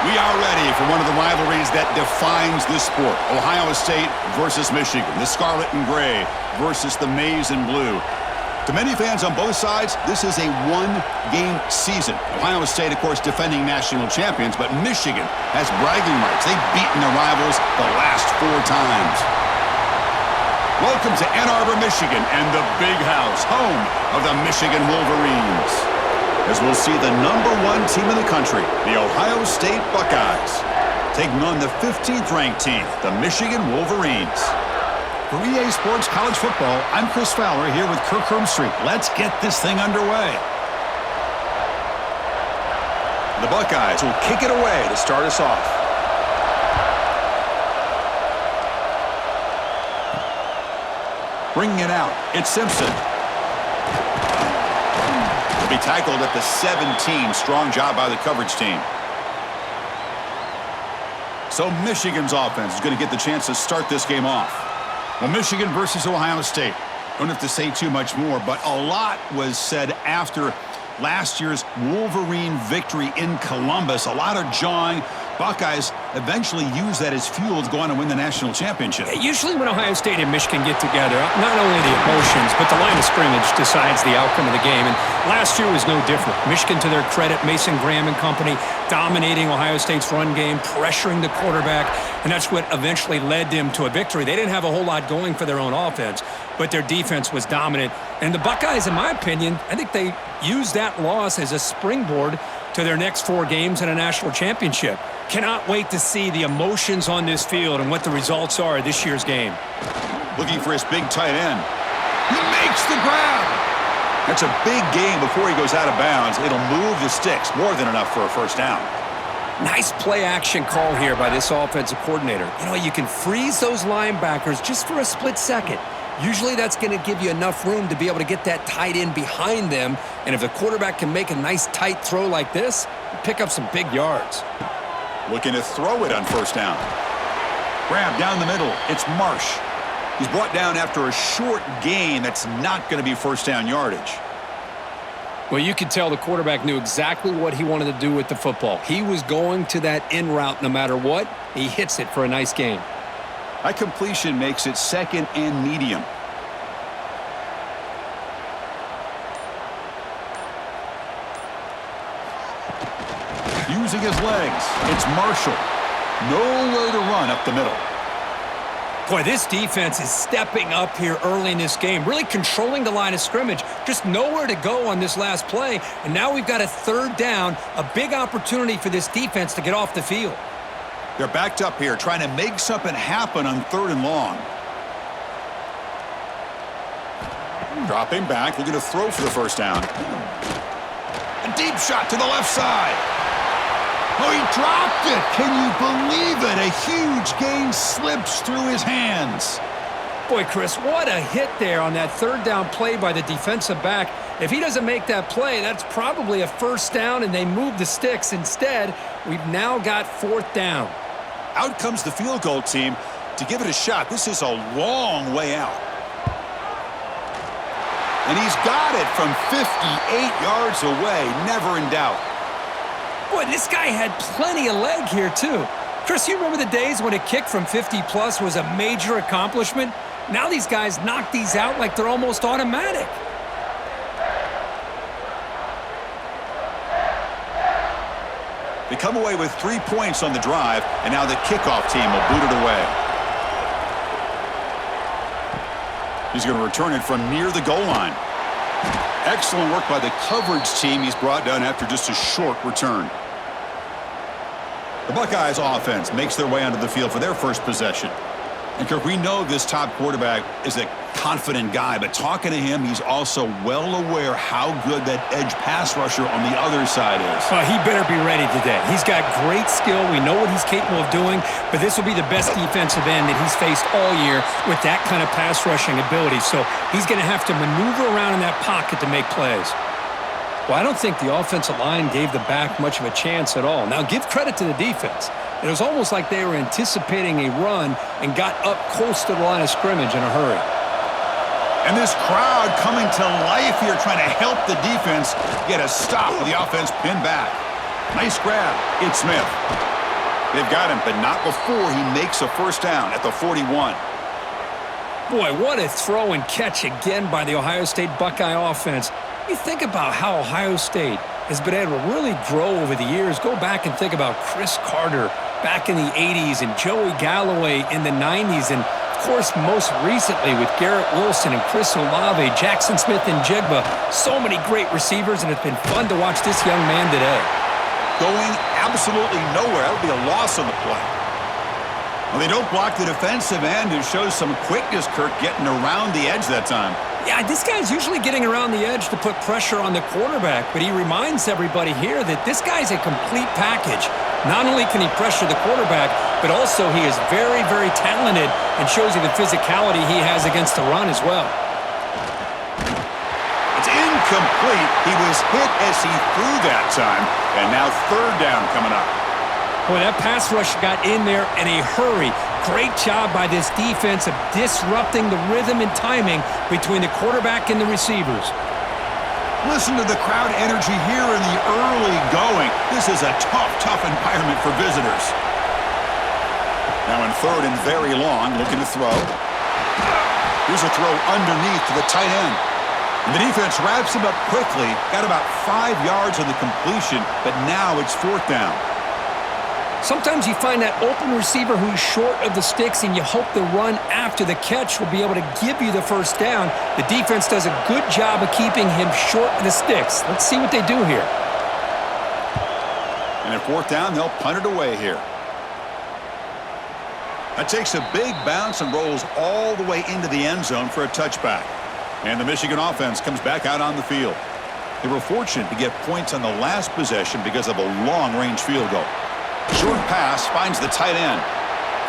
We are ready for one of the rivalries that defines this sport. Ohio State versus Michigan. The scarlet and gray versus the maize and blue. To many fans on both sides, this is a one-game season. Ohio State, of course, defending national champions, but Michigan has bragging rights. They've beaten their rivals the last 4 times. Welcome to Ann Arbor, Michigan, and the Big House, home of the Michigan Wolverines. As we'll see the #1 team in the country, the Ohio State Buckeyes, taking on the 15th-ranked team, the Michigan Wolverines. For EA Sports College Football, I'm Chris Fowler here with Kirk Herbstreit. Let's get this thing underway. The Buckeyes will kick it away to start us off. Bringing it out, it's Simpson. Be tackled at the 17. Strong job by the coverage team. So Michigan's offense is going to get the chance to start this game off. Well, Michigan versus Ohio State. Don't have to say too much more, but a lot was said after last year's Wolverine victory in Columbus. A lot of jawing. Buckeyes eventually use that as fuel to go on and win the national championship. Usually when Ohio State and Michigan get together, not only the emotions, but the line of scrimmage decides the outcome of the game. And last year was no different. Michigan, to their credit, Mason Graham and company, dominating Ohio State's run game, pressuring the quarterback, and that's what eventually led them to a victory. They didn't have a whole lot going for their own offense, but their defense was dominant. And the Buckeyes, in my opinion, I think they used that loss as a springboard to their next 4 games in a national championship. Cannot wait to see the emotions on this field and what the results are of this year's game. Looking for his big tight end. He makes the grab. That's a big gain before he goes out of bounds. It'll move the sticks, more than enough for a first down. Nice play-action call here by this offensive coordinator. You know, you can freeze those linebackers just for a split second. Usually that's going to give you enough room to be able to get that tight end behind them. And if the quarterback can make a nice tight throw like this, pick up some big yards. Looking to throw it on first down. Grab down the middle. It's Marsh. He's brought down after a short gain that's not going to be first down yardage. Well, you could tell the quarterback knew exactly what he wanted to do with the football. He was going to that in route no matter what. He hits it for a nice gain. That completion makes it second and medium. Using his legs, it's Marshall. Nowhere to run up the middle. Boy, this defense is stepping up here early in this game, really controlling the line of scrimmage. Just nowhere to go on this last play, and now we've got a 3rd down, a big opportunity for this defense to get off the field. They're backed up here, trying to make something happen on 3rd and long. Dropping back, looking to throw for the first down. A deep shot to the left side. Oh, he dropped it. Can you believe it? A huge gain slips through his hands. Boy, Chris, what a hit there on that 3rd down play by the defensive back. If he doesn't make that play, that's probably a first down, and they move the sticks. Instead, we've now got 4th down. Out comes the field goal team to give it a shot. This is a long way out. And he's got it from 58 yards away, never in doubt. Boy, this guy had plenty of leg here, too. Chris, you remember the days when a kick from 50-plus was a major accomplishment? Now these guys knock these out like they're almost automatic. They come away with 3 points on the drive, and now the kickoff team will boot it away. He's going to return it from near the goal line. Excellent work by the coverage team. He's brought down after just a short return. The Buckeyes offense makes their way onto the field for their first possession. And Kirk, we know this top quarterback is a confident guy, but talking to him, he's also well aware how good that edge pass rusher on the other side is. He better be ready today. He's got great skill. We know what he's capable of doing, but this will be the best defensive end that he's faced all year with that kind of pass rushing ability. So he's going to have to maneuver around in that pocket to make plays. Well, I don't think the offensive line gave the back much of a chance at all. Now, give credit to the defense. It was almost like they were anticipating a run and got up close to the line of scrimmage in a hurry. And this crowd coming to life here, trying to help the defense get a stop with the offense pinned back. Nice grab. It's Smith. They've got him, but not before he makes a first down at the 41. Boy, what a throw and catch again by the Ohio State Buckeye offense. You think about how Ohio State has been able to really grow over the years. Go back and think about Chris Carter back in the 80s and Joey Galloway in the 90s. And, of course, most recently with Garrett Wilson and Chris Olave, Jackson Smith and Jigba. So many great receivers, and it's been fun to watch this young man today. Going absolutely nowhere. That would be a loss on the play. Well, they don't block the defensive end, who shows some quickness, Kirk, getting around the edge that time. Yeah, this guy's usually getting around the edge to put pressure on the quarterback, but he reminds everybody here that this guy's a complete package. Not only can he pressure the quarterback, but also he is very, very talented and shows you the physicality he has against the run as well. It's incomplete. He was hit as he threw that time, and now third down coming up. Boy, that pass rush got in there in a hurry. Great job by this defense of disrupting the rhythm and timing between the quarterback and the receivers. Listen to the crowd energy here in the early going. This is a tough environment for visitors. Now in third and very long, looking to throw. Here's a throw underneath to the tight end. And the defense wraps him up quickly. Got about 5 yards on the completion, but now it's fourth down. Sometimes you find that open receiver who's short of the sticks, and you hope the run after the catch will be able to give you the first down. The defense does a good job of keeping him short of the sticks. Let's see what they do here. And at fourth down, they'll punt it away here. That takes a big bounce and rolls all the way into the end zone for a touchback. And the Michigan offense comes back out on the field. They were fortunate to get points on the last possession because of a long-range field goal. Short pass finds the tight end.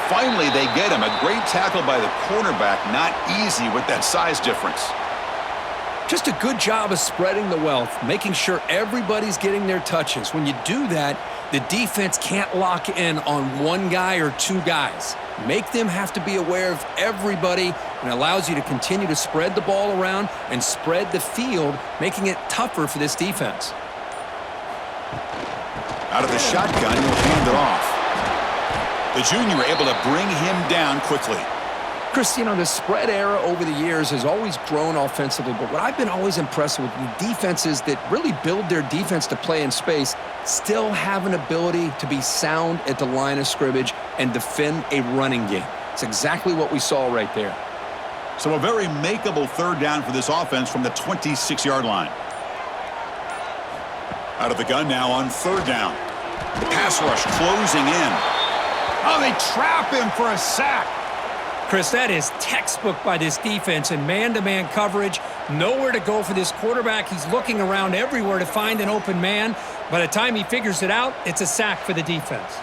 Finally, they get him. A great tackle by the cornerback. Not easy with that size difference. Just a good job of spreading the wealth, making sure everybody's getting their touches. When you do that, the defense can't lock in on one guy or two guys. Make them have to be aware of everybody, and allows you to continue to spread the ball around and spread the field, making it tougher for this defense. Out of the shotgun, he'll hand it off. The junior able to bring him down quickly. Chris, you know, the spread era over the years has always grown offensively, but what I've been always impressed with the defenses that really build their defense to play in space still have an ability to be sound at the line of scrimmage and defend a running game. It's exactly what we saw right there. So a very makeable third down for this offense from the 26-yard line. Out of the gun now on third down. The pass rush closing in. Oh, they trap him for a sack. Chris, that is textbook by this defense in man-to-man coverage. Nowhere to go for this quarterback. He's looking around everywhere to find an open man. By the time he figures it out, it's a sack for the defense.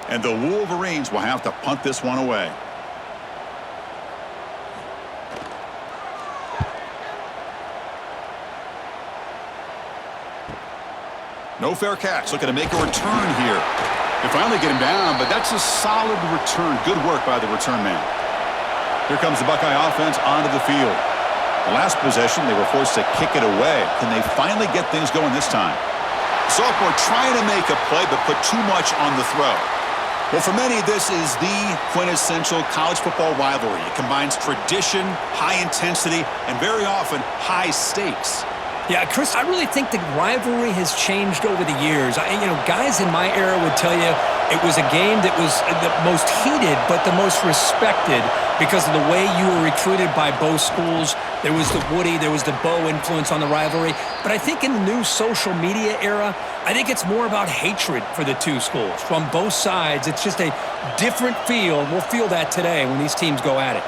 And the Wolverines will have to punt this one away. No fair catch. Looking to make a return here. They finally get him down, but that's a solid return. Good work by the return man. Here comes the Buckeye offense onto the field. The last possession, they were forced to kick it away. Can they finally get things going this time? Sophomore trying to make a play, but put too much on the throw. Well, for many, this is the quintessential college football rivalry. It combines tradition, high intensity, and very often high stakes. Yeah, Chris, I really think the rivalry has changed over the years. Guys in my era would tell you it was a game that was the most heated but the most respected because of the way you were recruited by both schools. There was the Woody, there was the Bo influence on the rivalry. But I think in the new social media era, I think it's more about hatred for the two schools. From both sides, it's just a different feel. We'll feel that today when these teams go at it.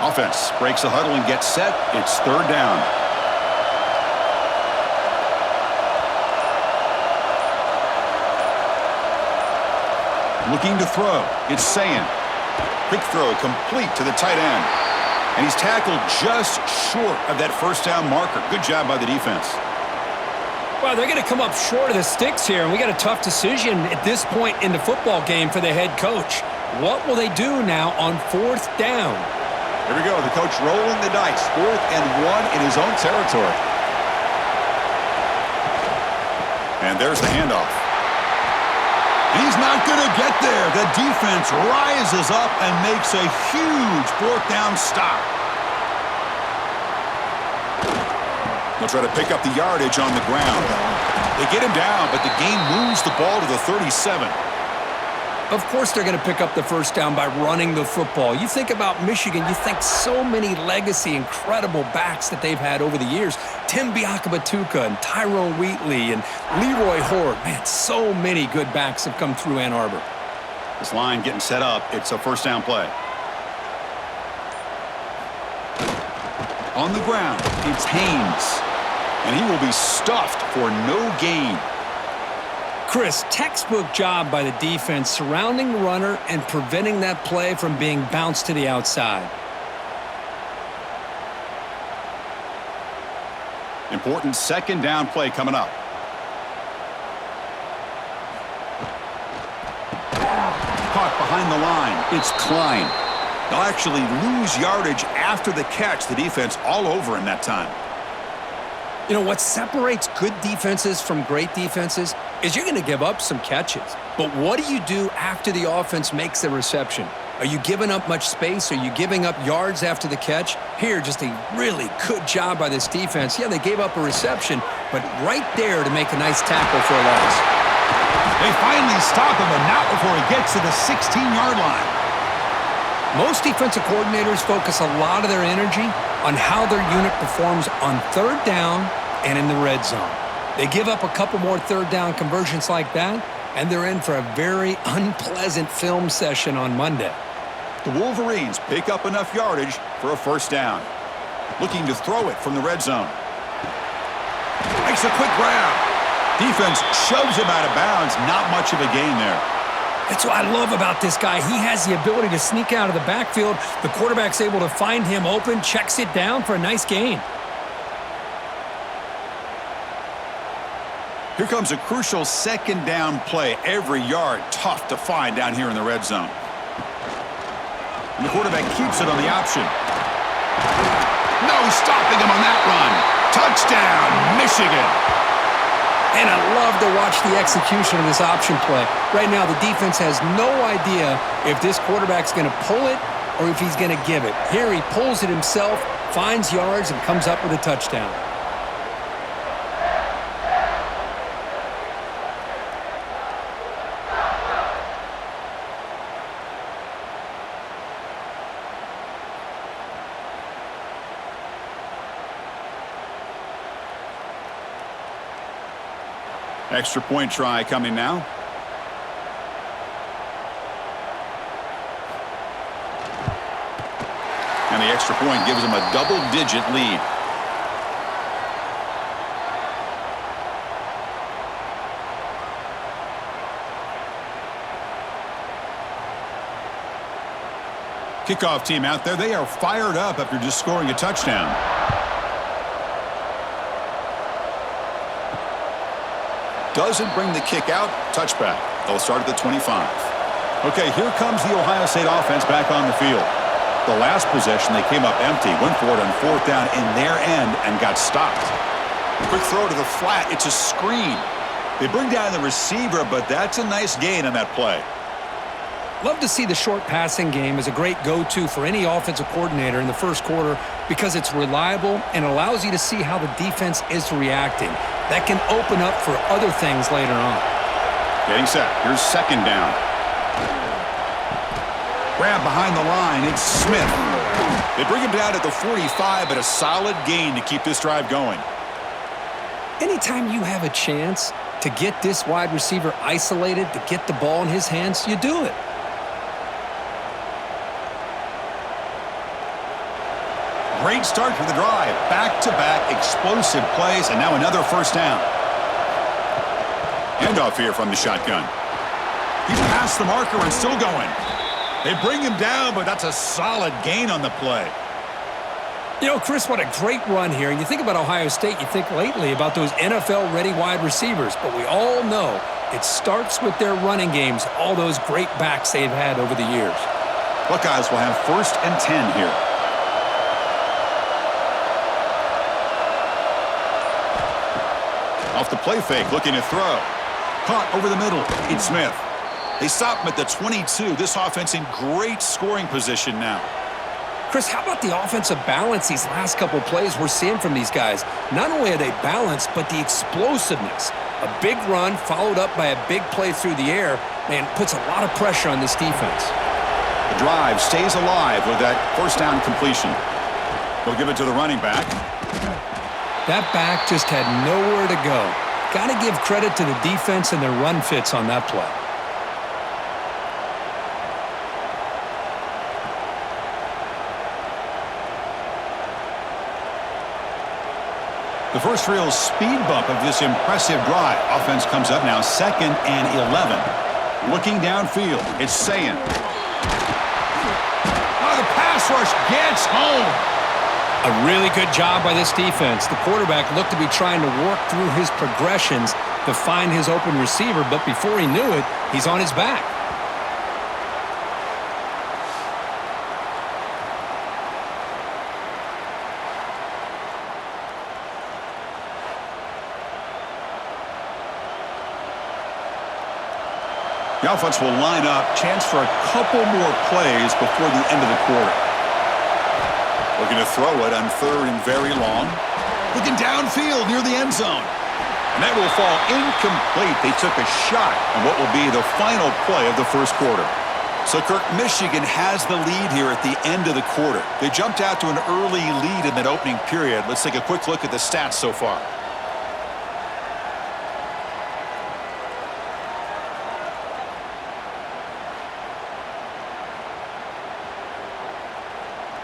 Offense breaks the huddle and gets set. It's third down. Looking to throw. It's Sayin. Quick throw complete to the tight end. And he's tackled just short of that first down marker. Good job by the defense. Well, they're going to come up short of the sticks here, and we got a tough decision at this point in the football game for the head coach. What will they do now on 4th down? Here we go, the coach rolling the dice. 4th and 1 in his own territory. And there's the handoff. He's not going to get there. The defense rises up and makes a huge 4th down stop. They'll try to pick up the yardage on the ground. They get him down, but the game moves the ball to the 37. Of course they're going to pick up the first down by running the football. You think about Michigan, you think so many legacy, incredible backs that they've had over the years. Tim Biakabatuka and Tyrone Wheatley and Leroy Horde. Man, so many good backs have come through Ann Arbor. This line getting set up. It's a first down play. On the ground, it's Haynes. And he will be stuffed for no gain. Chris, textbook job by the defense surrounding the runner and preventing that play from being bounced to the outside. Important second down play coming up. Caught behind the line. It's Klein. They'll actually lose yardage after the catch. The defense all over him that time. You know, what separates good defenses from great defenses is you're going to give up some catches. But what do you do after the offense makes the reception? Are you giving up much space? Are you giving up yards after the catch? Here, just a really good job by this defense. Yeah, they gave up a reception, but right there to make a nice tackle for a loss. They finally stop him, but not before he gets to the 16-yard line. Most defensive coordinators focus a lot of their energy on how their unit performs on 3rd down and in the red zone. They give up a couple more 3rd down conversions like that, and they're in for a very unpleasant film session on Monday. The Wolverines pick up enough yardage for a first down. Looking to throw it from the red zone. Makes a quick grab. Defense shoves him out of bounds. Not much of a gain there. That's what I love about this guy. He has the ability to sneak out of the backfield. The quarterback's able to find him open, checks it down for a nice gain. Here comes a crucial second down play. Every yard tough to find down here in the red zone. And the quarterback keeps it on the option. No stopping him on that run. Touchdown, Michigan. And I love to watch the execution of this option play. Right now, the defense has no idea if this quarterback's going to pull it or if he's going to give it. Here, he pulls it himself, finds yards, and comes up with a touchdown. Extra point try coming now. And the extra point gives them a double-digit lead. Kickoff team out there, they are fired up after just scoring a touchdown. Doesn't bring the kick out. Touchback. They'll start at the 25. Okay, here comes the Ohio State offense back on the field. The last possession, they came up empty, went for it on 4th down in their end and got stopped. Quick throw to the flat. It's a screen. They bring down the receiver, but that's a nice gain on that play. Love to see the short passing game as a great go-to for any offensive coordinator in the first quarter because it's reliable and allows you to see how the defense is reacting. That can open up for other things later on. Getting set. Here's second down. Grab behind the line. It's Smith. They bring him down at the 45, but a solid gain to keep this drive going. Anytime you have a chance to get this wide receiver isolated, to get the ball in his hands, you do it. Great start for the drive. Back-to-back explosive plays, and now another first down. Handoff here from the shotgun. He's past the marker and still going. They bring him down, but that's a solid gain on the play. You know, Chris, what a great run here. And you think about Ohio State, you think lately about those NFL-ready wide receivers. But we all know it starts with their running games, all those great backs they've had over the years. Buckeyes will have 1st and 10 here. Off the play fake, looking to throw. Caught over the middle. It's Smith. They stop him at the 22. This offense in great scoring position now. Chris, how about the offensive balance these last couple of plays we're seeing from these guys? Not only are they balanced, but the explosiveness. A big run followed up by a big play through the air, man, puts a lot of pressure on this defense. The drive stays alive with that 1st down completion. They'll give it to the running back. That back just had nowhere to go. Got to give credit to the defense and their run fits on that play. The first real speed bump of this impressive drive. Offense comes up now 2nd and 11. Looking downfield, it's Sayin. Oh, the pass rush gets home. A really good job by this defense. The quarterback looked to be trying to work through his progressions to find his open receiver, but before he knew it, he's on his back. The offense will line up. Chance for a couple more plays before the end of the quarter. Looking to throw it on 3rd and very long. Looking downfield near the end zone. And that will fall incomplete. They took a shot on what will be the final play of the first quarter. So, Kirk, Michigan has the lead here at the end of the quarter. They jumped out to an early lead in that opening period. Let's take a quick look at the stats so far.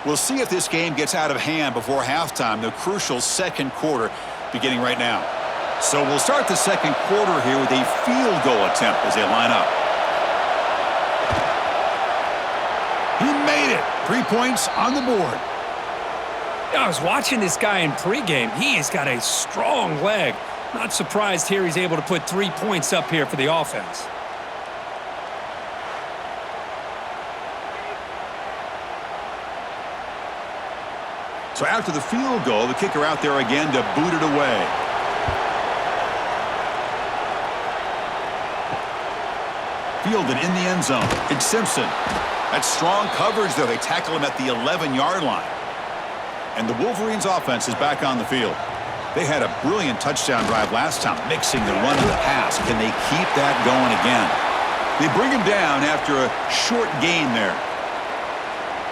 We'll see if this game gets out of hand before halftime, the crucial 2nd quarter beginning right now. So we'll start the 2nd quarter here with a field goal attempt as they line up. He made it. 3 points on the board. I was watching this guy in pregame. He has got a strong leg. Not surprised here he's able to put 3 points up here for the offense. So after the field goal, the kicker out there again to boot it away. Fielded in the end zone. It's Simpson. That's strong coverage, though. They tackle him at the 11-yard line. And the Wolverines offense is back on the field. They had a brilliant touchdown drive last time, mixing the run and the pass. Can they keep that going again? They bring him down after a short gain there.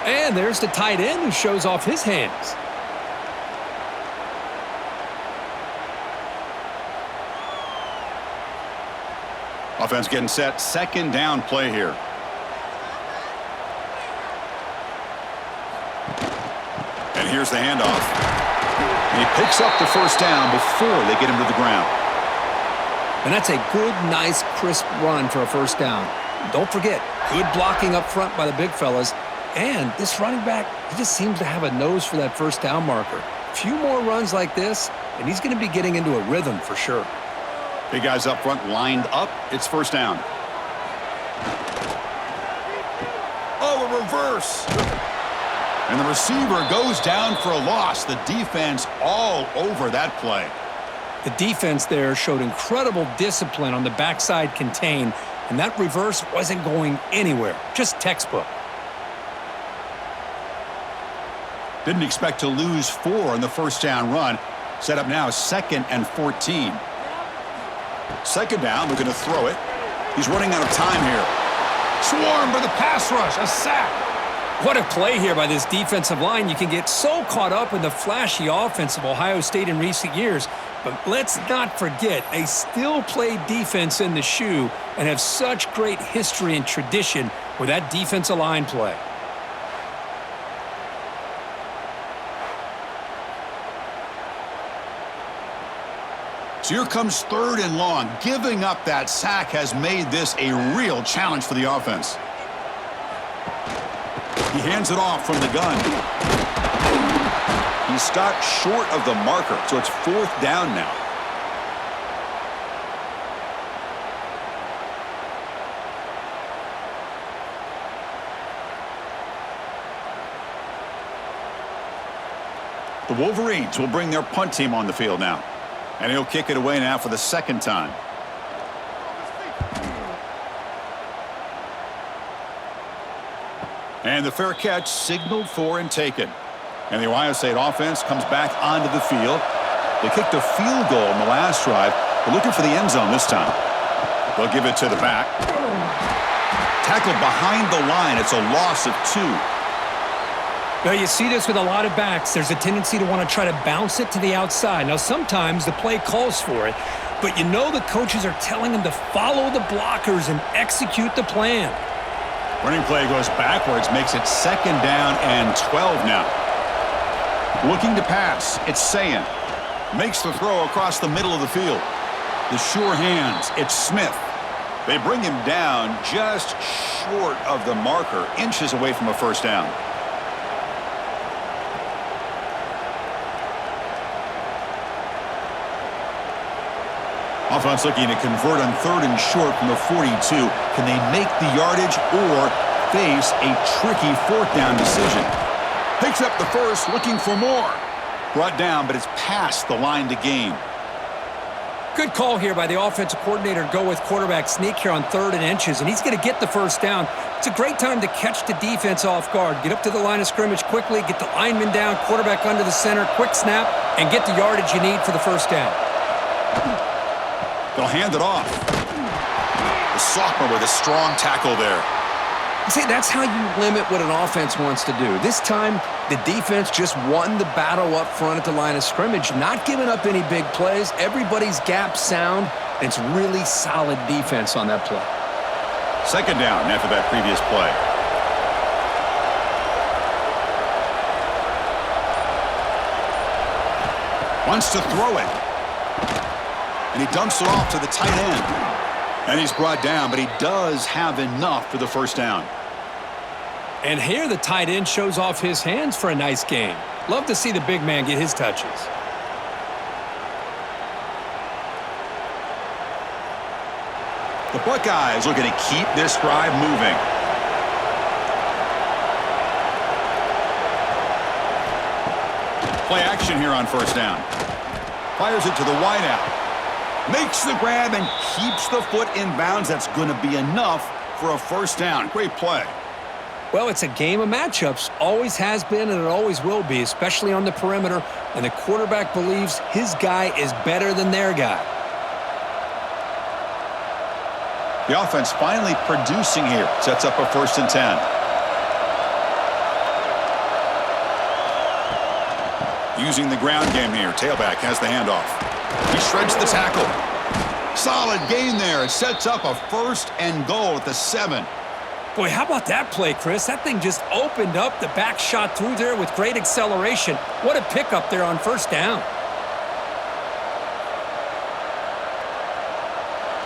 And there's the tight end who shows off his hands. Offense getting set. 2nd down play here. And here's the handoff. And he picks up the 1st down before they get him to the ground. And that's a good, nice, crisp run for a 1st down. Don't forget, good blocking up front by the big fellas. And this running back, he just seems to have a nose for that 1st down marker. A few more runs like this, and he's going to be getting into a rhythm for sure. Big guys up front lined up. It's 1st down. Oh, a reverse. And the receiver goes down for a loss. The defense all over that play. The defense there showed incredible discipline on the backside contain, and that reverse wasn't going anywhere. Just textbook. Didn't expect to lose 4 on the 1st down run. Set up now 2nd and 14. 2nd down, looking to throw it. He's running out of time here. Swarmed by the pass rush, a sack. What a play here by this defensive line. You can get so caught up in the flashy offense of Ohio State in recent years, but let's not forget a still play defense in the shoe and have such great history and tradition with that defensive line play. So here comes 3rd and long. Giving up that sack has made this a real challenge for the offense. He hands it off from the gun. He stopped short of the marker, so it's 4th down now. The Wolverines will bring their punt team on the field now. And he'll kick it away now for the 2nd time. And the fair catch signaled for and taken. And the Ohio State offense comes back onto the field. They kicked a field goal in the last drive. They're looking for the end zone this time. They'll give it to the back. Tackled behind the line. It's a loss of 2. Well, you see this with a lot of backs. There's a tendency to want to try to bounce it to the outside. Now, sometimes the play calls for it, but you know the coaches are telling them to follow the blockers and execute the plan. Running play goes backwards, makes it 2nd down and 12 now. Looking to pass, it's Sayin. Makes the throw across the middle of the field. The sure hands, it's Smith. They bring him down just short of the marker, inches away from a 1st down. Offense looking to convert on 3rd and short from the 42. Can they make the yardage or face a tricky 4th down decision? Picks up the 1st, looking for more. Brought down, but it's past the line to gain. Good call here by the offensive coordinator to go with quarterback sneak here on 3rd and inches, and he's going to get the 1st down. It's a great time to catch the defense off guard. Get up to the line of scrimmage quickly, get the lineman down, quarterback under the center, quick snap, and get the yardage you need for the 1st down. They'll hand it off. The sophomore with a strong tackle there. See, that's how you limit what an offense wants to do. This time, the defense just won the battle up front at the line of scrimmage, not giving up any big plays. Everybody's gap sound, and it's really solid defense on that play. 2nd down after that previous play. Wants to throw it. And he dumps it off to the tight end. And he's brought down, but he does have enough for the 1st down. And here the tight end shows off his hands for a nice game. Love to see the big man get his touches. The Buckeyes looking to keep this drive moving. Play action here on 1st down. Fires it to the wideout. Makes the grab and keeps the foot in bounds. That's going to be enough for a 1st down. Great play. Well, it's a game of matchups. Always has been and it always will be, especially on the perimeter. And the quarterback believes his guy is better than their guy. The offense finally producing here. Sets up a 1st and 10. Using the ground game here. Tailback has the handoff. He shreds the tackle. Solid gain there. It sets up a 1st and goal at the 7. Boy, how about that play, Chris? That thing just opened up. The back shot through there with great acceleration. What a pickup there on 1st down.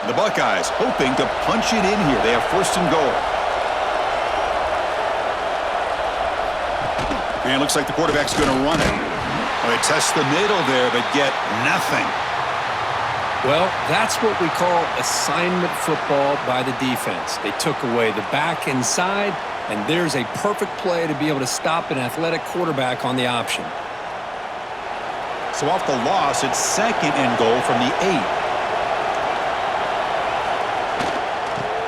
The Buckeyes hoping to punch it in here. They have 1st and goal. And it looks like the quarterback's going to run it. Well, they test the middle there, but get nothing. Well, that's what we call assignment football by the defense. They took away the back inside, and there's a perfect play to be able to stop an athletic quarterback on the option. So off the loss, it's 2nd and goal from the 8.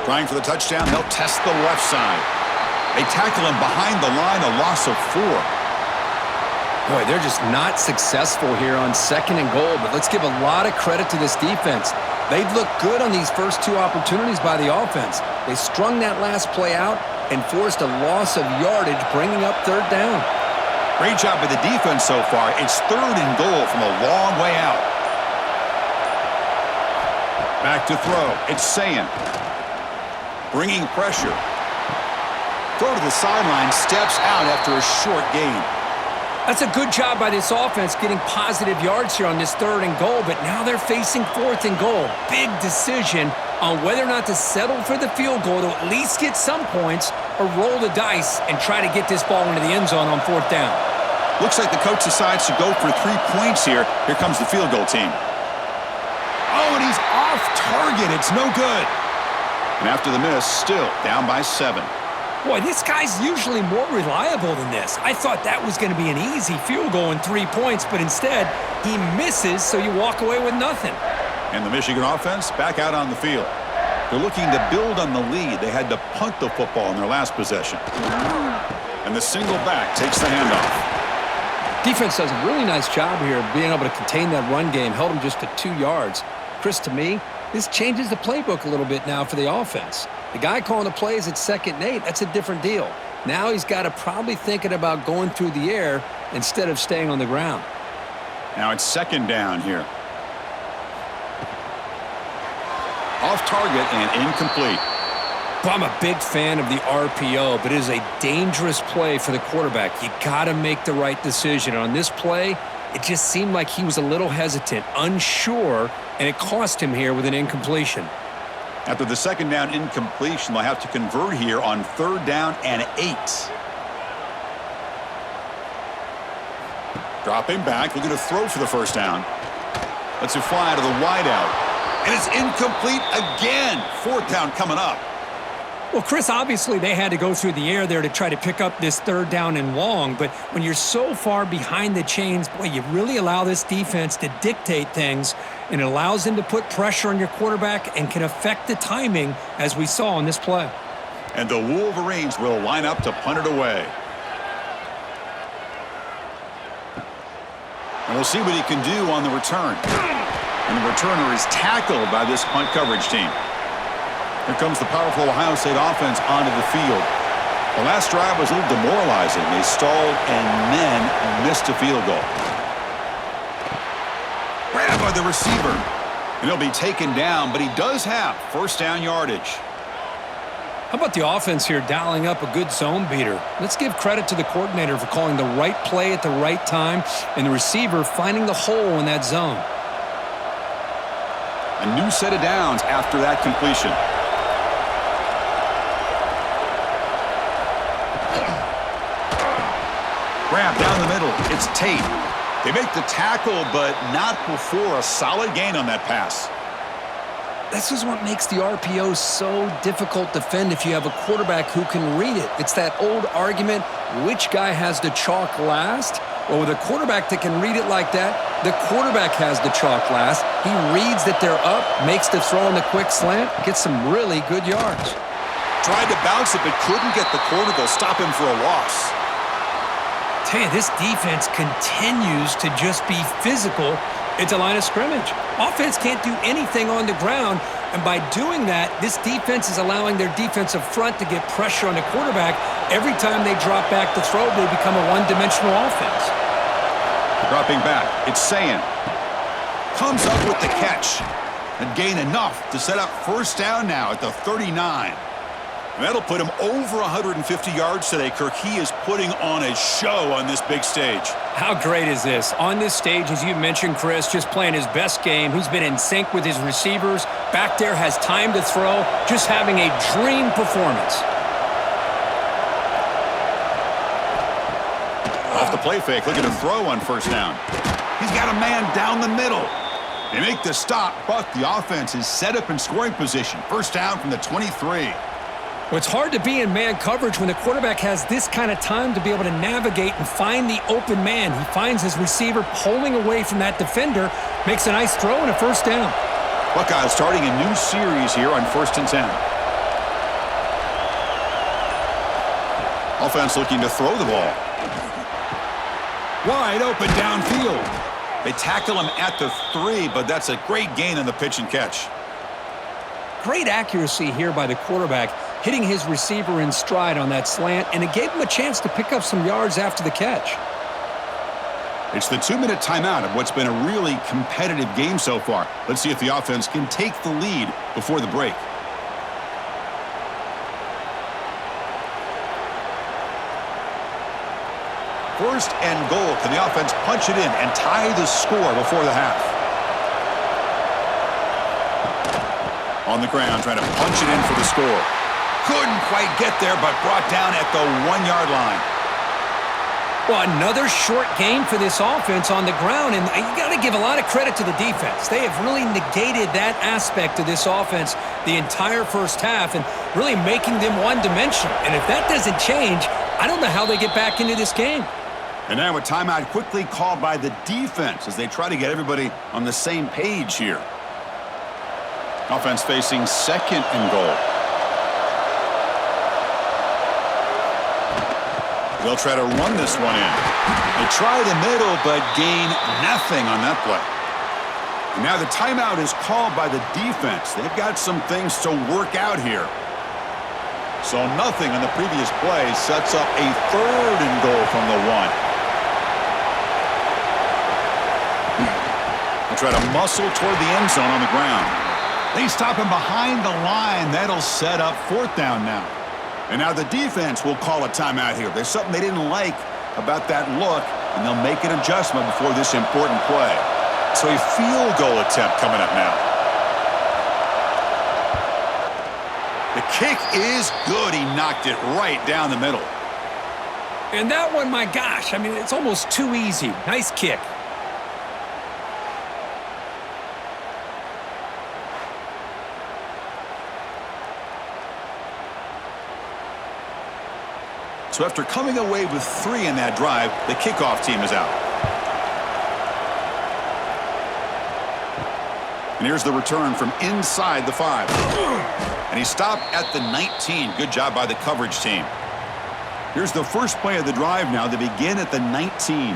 Trying for the touchdown, they'll test the left side. They tackle him behind the line, a loss of 4. Boy, they're just not successful here on 2nd and goal, but let's give a lot of credit to this defense. They've looked good on these first 2 opportunities by the offense. They strung that last play out and forced a loss of yardage, bringing up 3rd down. Great job by the defense so far. It's 3rd and goal from a long way out. Back to throw. It's Sayin. Bringing pressure. Throw to the sideline, steps out after a short gain. That's a good job by this offense getting positive yards here on this 3rd and goal, but now they're facing 4th and goal. Big decision on whether or not to settle for the field goal to at least get some points or roll the dice and try to get this ball into the end zone on 4th down. Looks like the coach decides to go for 3 points here. Here comes the field goal team. Oh, and he's off target. It's no good. And after the miss, still down by 7. Boy, this guy's usually more reliable than this. I thought that was going to be an easy field goal and 3 points, but instead, he misses, so you walk away with nothing. And the Michigan offense back out on the field. They're looking to build on the lead. They had to punt the football in their last possession. And the single back takes the handoff. Defense does a really nice job here of being able to contain that run game, held him just to 2 yards. Chris, to me, this changes the playbook a little bit now for the offense. The guy calling the plays at 2nd and 8, that's a different deal. Now he's got to probably thinking about going through the air instead of staying on the ground. Now it's 2nd down here. Off target and incomplete. Well, I'm a big fan of the RPO, but it is a dangerous play for the quarterback. You got to make the right decision. On this play, it just seemed like he was a little hesitant, unsure, and it cost him here with an incompletion. After the 2nd down incompletion, they'll have to convert here on 3rd down and 8. Dropping back, looking to throw for the 1st down. Lets it fly out of the wideout. And it's incomplete again. 4th down coming up. Well, Chris, obviously they had to go through the air there to try to pick up this 3rd down and long, but when you're so far behind the chains, boy, you really allow this defense to dictate things, and it allows them to put pressure on your quarterback and can affect the timing, as we saw in this play. And the Wolverines will line up to punt it away. And we'll see what he can do on the return. And the returner is tackled by this punt coverage team. Here comes the powerful Ohio State offense onto the field. The last drive was a little demoralizing. They stalled and then missed a field goal. Grabbed by the receiver. And he'll be taken down, but he does have 1st down yardage. How about the offense here dialing up a good zone beater? Let's give credit to the coordinator for calling the right play at the right time and the receiver finding the hole in that zone. A new set of downs after that completion. Grab down the middle. It's Tate. They make the tackle, but not before a solid gain on that pass. This is what makes the RPO so difficult to defend if you have a quarterback who can read it. It's that old argument, which guy has the chalk last? Well, with a quarterback that can read it like that, the quarterback has the chalk last. He reads that they're up, makes the throw on the quick slant, gets some really good yards. Tried to bounce it, but couldn't get the corner. They'll stop him for a loss. Tell you, this defense continues to just be physical at the line of scrimmage. Offense can't do anything on the ground, and by doing that, this defense is allowing their defensive front to get pressure on the quarterback. Every time they drop back to throw, they become a one-dimensional offense. Dropping back, it's Sayin. Comes up with the catch and gain enough to set up 1st down now at the 39. That'll put him over 150 yards today. Kirk, he is putting on a show on this big stage. How great is this? On this stage, as you mentioned, Chris, just playing his best game. He's been in sync with his receivers. Back there, has time to throw. Just having a dream performance. Off the play fake, looking to throw on 1st down. He's got a man down the middle. They make the stop, but the offense is set up in scoring position. 1st down from the 23. Well, it's hard to be in man coverage when the quarterback has this kind of time to be able to navigate and find the open man. He finds his receiver pulling away from that defender, makes a nice throw and a 1st down. Buckeyes starting a new series here on 1st and 10. Offense looking to throw the ball. Wide open downfield. They tackle him at the 3, but that's a great gain on the pitch and catch. Great accuracy here by the quarterback, hitting his receiver in stride on that slant, and it gave him a chance to pick up some yards after the catch. It's the 2-minute timeout of what's been a really competitive game so far. Let's see if the offense can take the lead before the break. First and goal. Can the offense punch it in and tie the score before the half? On the ground, trying to punch it in for the score. Couldn't quite get there, but brought down at the 1-yard line. Well, another short game for this offense on the ground, and you got to give a lot of credit to the defense. They have really negated that aspect of this offense the entire first half and really making them one-dimensional. And if that doesn't change, I don't know how they get back into this game. And now a timeout quickly called by the defense as they try to get everybody on the same page here. Offense facing 2nd and goal. They'll try to run this one in. They try the middle, but gain nothing on that play. And now the timeout is called by the defense. They've got some things to work out here. So nothing on the previous play sets up a 3rd and goal from the 1. They'll try to muscle toward the end zone on the ground. They stop him behind the line. That'll set up 4th down now. And now the defense will call a timeout here. There's something they didn't like about that look, and they'll make an adjustment before this important play. So a field goal attempt coming up now. The kick is good. He knocked it right down the middle. And that one, my gosh, I mean, it's almost too easy. Nice kick. So after coming away with 3 in that drive, the kickoff team is out. And here's the return from inside the 5. And he stopped at the 19. Good job by the coverage team. Here's the first play of the drive now. They begin at the 19.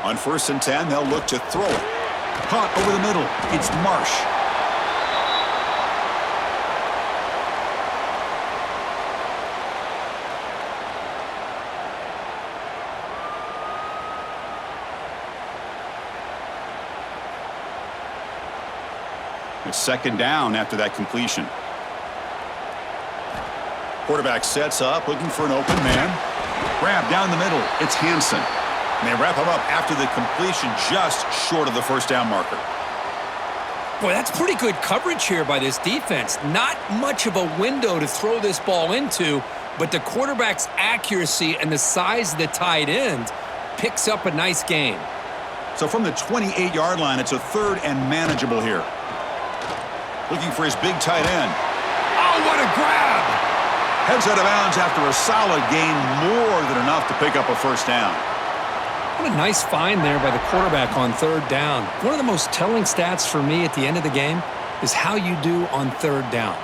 On 1st and 10, they'll look to throw it. Caught over the middle. It's Marsh. It's 2nd down after that completion. Quarterback sets up, looking for an open man. Grab down the middle. It's Hansen. And they wrap him up after the completion just short of the 1st down marker. Boy, that's pretty good coverage here by this defense. Not much of a window to throw this ball into, but the quarterback's accuracy and the size of the tight end picks up a nice gain. So from the 28-yard line, it's a 3rd and manageable here. Looking for his big tight end. Oh, what a grab! Heads out of bounds after a solid gain, more than enough to pick up a 1st down. What a nice find there by the quarterback on 3rd down. One of the most telling stats for me at the end of the game is how you do on 3rd down.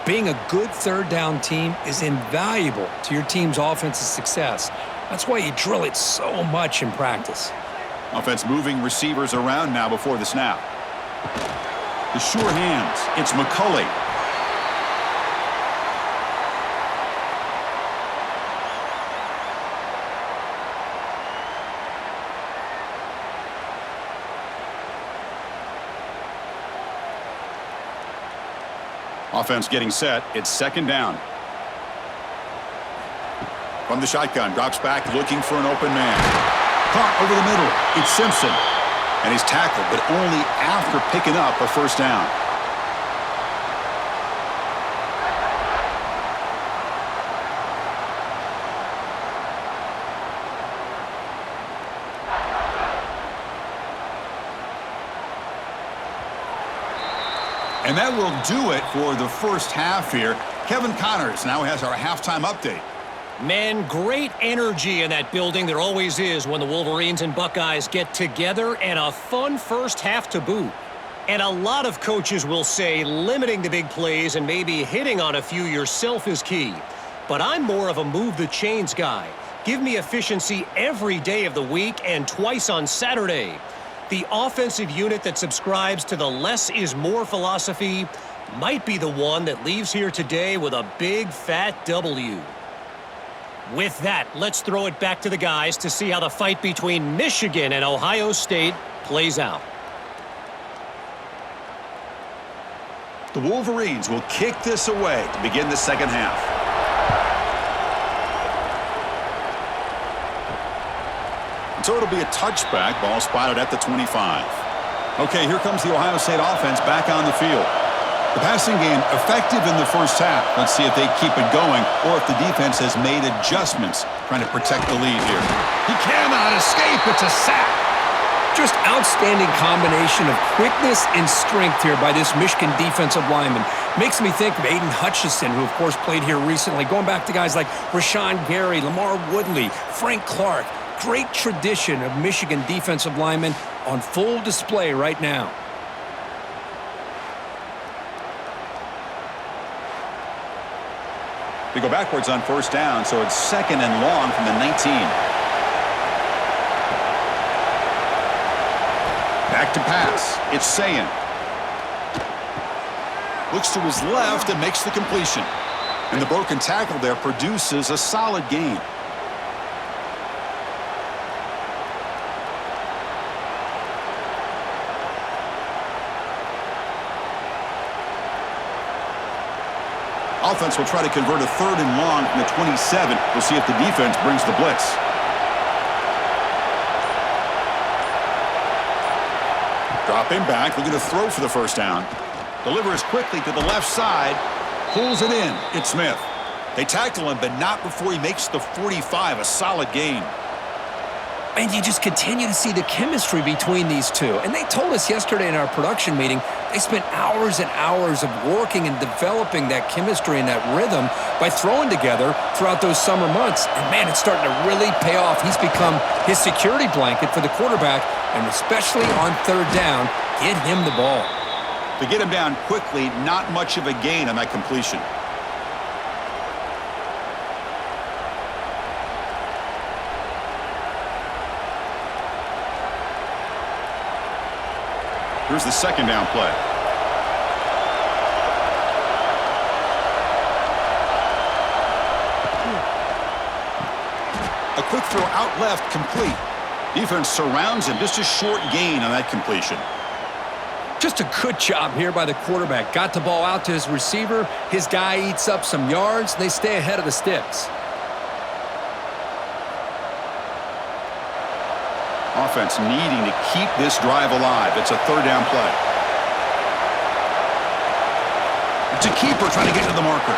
Being a good 3rd down team is invaluable to your team's offensive success. That's why you drill it so much in practice. Offense moving receivers around now before the snap. The sure hands. It's McCulley. Offense getting set. It's 2nd down. From the shotgun, drops back, looking for an open man. Caught over the middle. It's Simpson. And he's tackled, but only after picking up a 1st down. And that will do it for the first half here. Kevin Connors now has our halftime update. Man, great energy in that building. There always is when the Wolverines and Buckeyes get together, and a fun first half to boot. And a lot of coaches will say limiting the big plays and maybe hitting on a few yourself is key. But I'm more of a move the chains guy. Give me efficiency every day of the week and twice on Saturday. The offensive unit that subscribes to the less is more philosophy might be the one that leaves here today with a big fat W. With that, let's throw it back to the guys to see how the fight between Michigan and Ohio State plays out. The Wolverines will kick this away to begin the second half. So it'll be a touchback. Ball spotted at the 25. Okay, here comes the Ohio State offense back on the field. The passing game effective in the first half. Let's see if they keep it going or if the defense has made adjustments trying to protect the lead here. He cannot escape. It's a sack. Just outstanding combination of quickness and strength here by this Michigan defensive lineman. Makes me think of Aiden Hutchinson, who of course played here recently. Going back to guys like Rashawn Gary, Lamar Woodley, Frank Clark. Great tradition of Michigan defensive linemen on full display right now. They go backwards on first down, so it's 2nd and long from the 19. Back to pass. It's Sayin. Looks to his left and makes the completion. And the broken tackle there produces a solid gain. Offense will try to convert a 3rd and long from the 27. We'll see if the defense brings the blitz. Dropping back, looking to throw for the first down. Delivers quickly to the left side. Pulls it in. It's Smith. They tackle him, but not before he makes the 45. A solid gain. And you just continue to see the chemistry between these two. And they told us yesterday in our production meeting, they spent hours and hours of working and developing that chemistry and that rhythm by throwing together throughout those summer months. And man, it's starting to really pay off. He's become his security blanket for the quarterback, and especially on 3rd down, get him the ball. To get him down quickly, not much of a gain on that completion. Here's the 2nd down play. A quick throw out left, complete. Defense surrounds him. Just a short gain on that completion. Just a good job here by the quarterback. Got the ball out to his receiver. His guy eats up some yards. They stay ahead of the sticks. Offense needing to keep this drive alive. It's a 3rd down play. It's a keeper trying to get to the marker.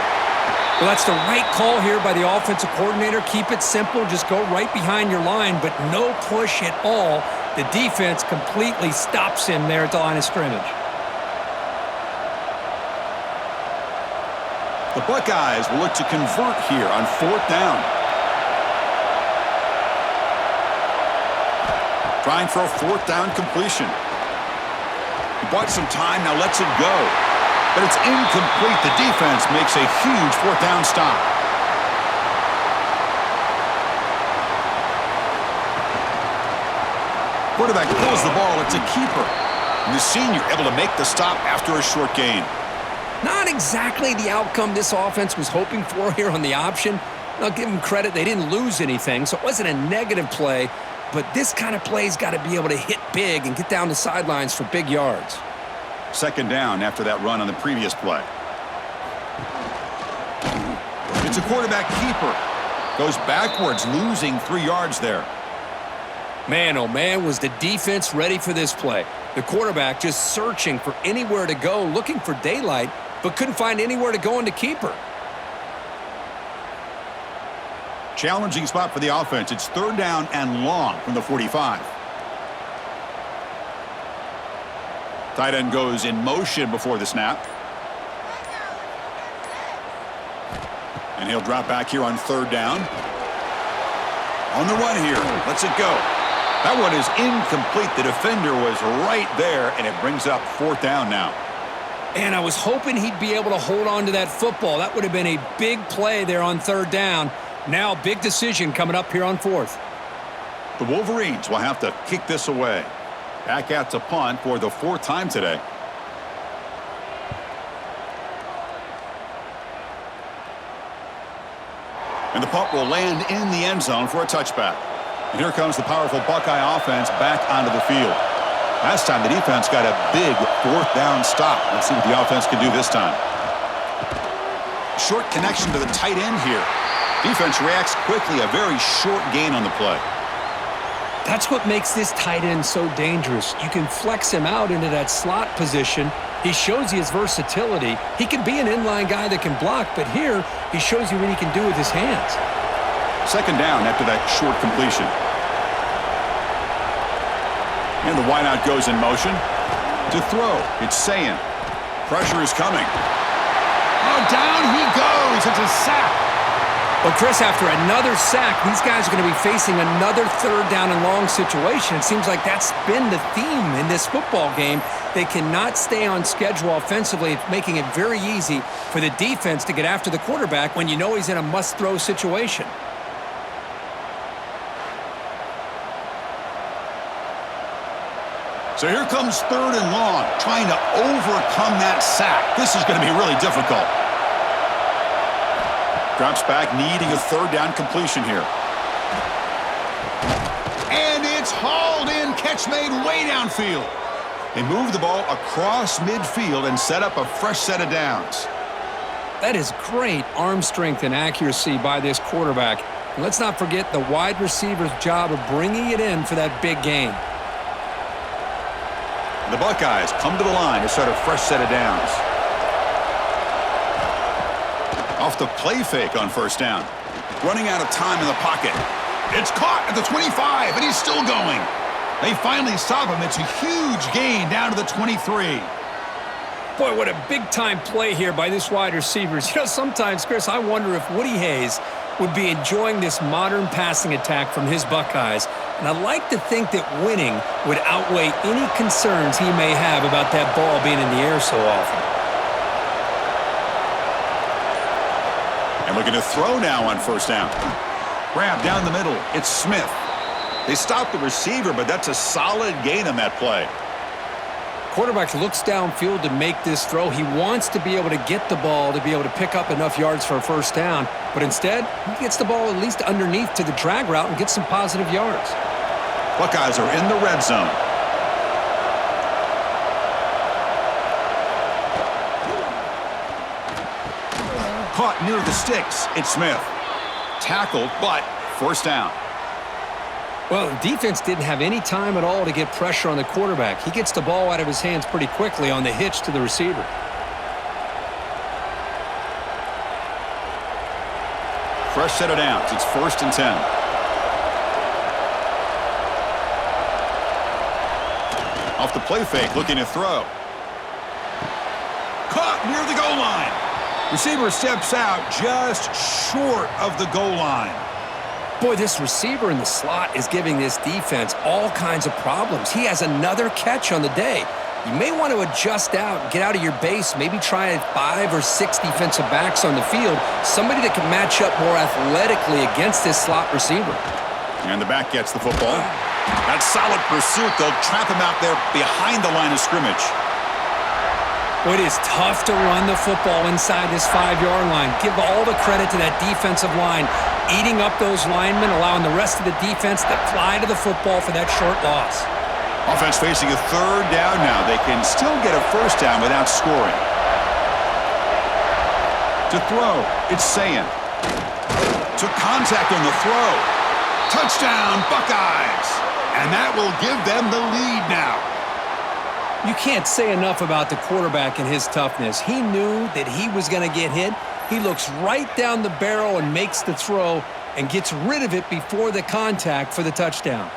Well, that's the right call here by the offensive coordinator. Keep it simple. Just go right behind your line, but no push at all. The defense completely stops him there at the line of scrimmage. The Buckeyes will look to convert here on 4th down. Trying for a 4th down completion. He bought some time, now lets it go. But it's incomplete. The defense makes a huge 4th down stop. Quarterback pulls the ball. It's a keeper. And the senior able to make the stop after a short gain. Not exactly the outcome this offense was hoping for here on the option. I'll give them credit. They didn't lose anything, so it wasn't a negative play. But this kind of play's got to be able to hit big and get down the sidelines for big yards. 2nd down after that run on the previous play. It's a quarterback keeper. Goes backwards, losing 3 yards there. Man, oh man, was the defense ready for this play. The quarterback just searching for anywhere to go, looking for daylight, but couldn't find anywhere to go into keeper. Challenging spot for the offense. It's 3rd down and long from the 45. Tight end goes in motion before the snap. And he'll drop back here on 3rd down. On the run here. Lets it go. That one is incomplete. The defender was right there, and it brings up 4th down now. And I was hoping he'd be able to hold on to that football. That would have been a big play there on 3rd down. Now, big decision coming up here on 4th. The Wolverines will have to kick this away. Back out to punt for the 4th time today. And the punt will land in the end zone for a touchback. And here comes the powerful Buckeye offense back onto the field. Last time the defense got a big 4th down stop. Let's see what the offense can do this time. Short connection to the tight end here. Defense reacts quickly, a very short gain on the play. That's what makes this tight end so dangerous. You can flex him out into that slot position, He shows you his versatility. He can be an inline guy that can block, but here he shows you what he can do with his hands. Second down after that short completion. And the wideout goes in motion. To throw, it's Sayin. Pressure is coming. Oh, down he goes. It's a sack. Well, Chris, after another sack, these guys are going to be facing another third down and long situation. It seems like that's been the theme in this football game. They cannot stay on schedule offensively, making it very easy for the defense to get after the quarterback when you know he's in a must-throw situation. So here comes third and long, trying to overcome that sack. This is going to be really difficult. Drops back, needing a third down completion here. And it's hauled in, catch made way downfield. They move the ball across midfield and set up a fresh set of downs. That is great arm strength and accuracy by this quarterback. And let's not forget the wide receiver's job of bringing it in for that big gain. The Buckeyes come to the line to start a fresh set of downs. Off the play fake on first down. Running out of time in the pocket. It's caught at the 25, and he's still going. They finally stop him. It's a huge gain down to the 23. Boy, what a big-time play here by this wide receivers. You know, sometimes, Chris, I wonder if Woody Hayes would be enjoying this modern passing attack from his Buckeyes. And I like to think that winning would outweigh any concerns he may have about that ball being in the air so often. And looking to throw now on first down. Grab down the middle. It's Smith. They stop the receiver, but that's a solid gain on that play. Quarterback looks downfield to make this throw. He wants to be able to get the ball to be able to pick up enough yards for a first down. But instead, he gets the ball at least underneath to the drag route and gets some positive yards. Buckeyes are in the red zone. Caught near the sticks. It's Smith. Tackled, but first down. Well, the defense didn't have any time at all to get pressure on the quarterback. He gets the ball out of his hands pretty quickly on the hitch to the receiver. Fresh set of downs. It's 1st and 10. Off the play fake, looking to throw. Caught near the goal line. Receiver steps out just short of the goal line. Boy, this receiver in the slot is giving this defense all kinds of problems. He has another catch on the day. You may want to adjust out, get out of your base, maybe try 5 or 6 defensive backs on the field, somebody that can match up more athletically against this slot receiver. And the back gets the football. That solid pursuit. They'll trap him out there behind the line of scrimmage. Boy, it is tough to run the football inside this 5-yard line. Give all the credit to that defensive line, eating up those linemen, allowing the rest of the defense to fly to the football for that short loss. Offense facing a third down now. They can still get a first down without scoring. To throw, it's Sayin. Took contact on the throw. Touchdown, Buckeyes! And that will give them the lead now. You can't say enough about the quarterback and his toughness. He knew that he was going to get hit. He looks right down the barrel and makes the throw and gets rid of it before the contact for the touchdown.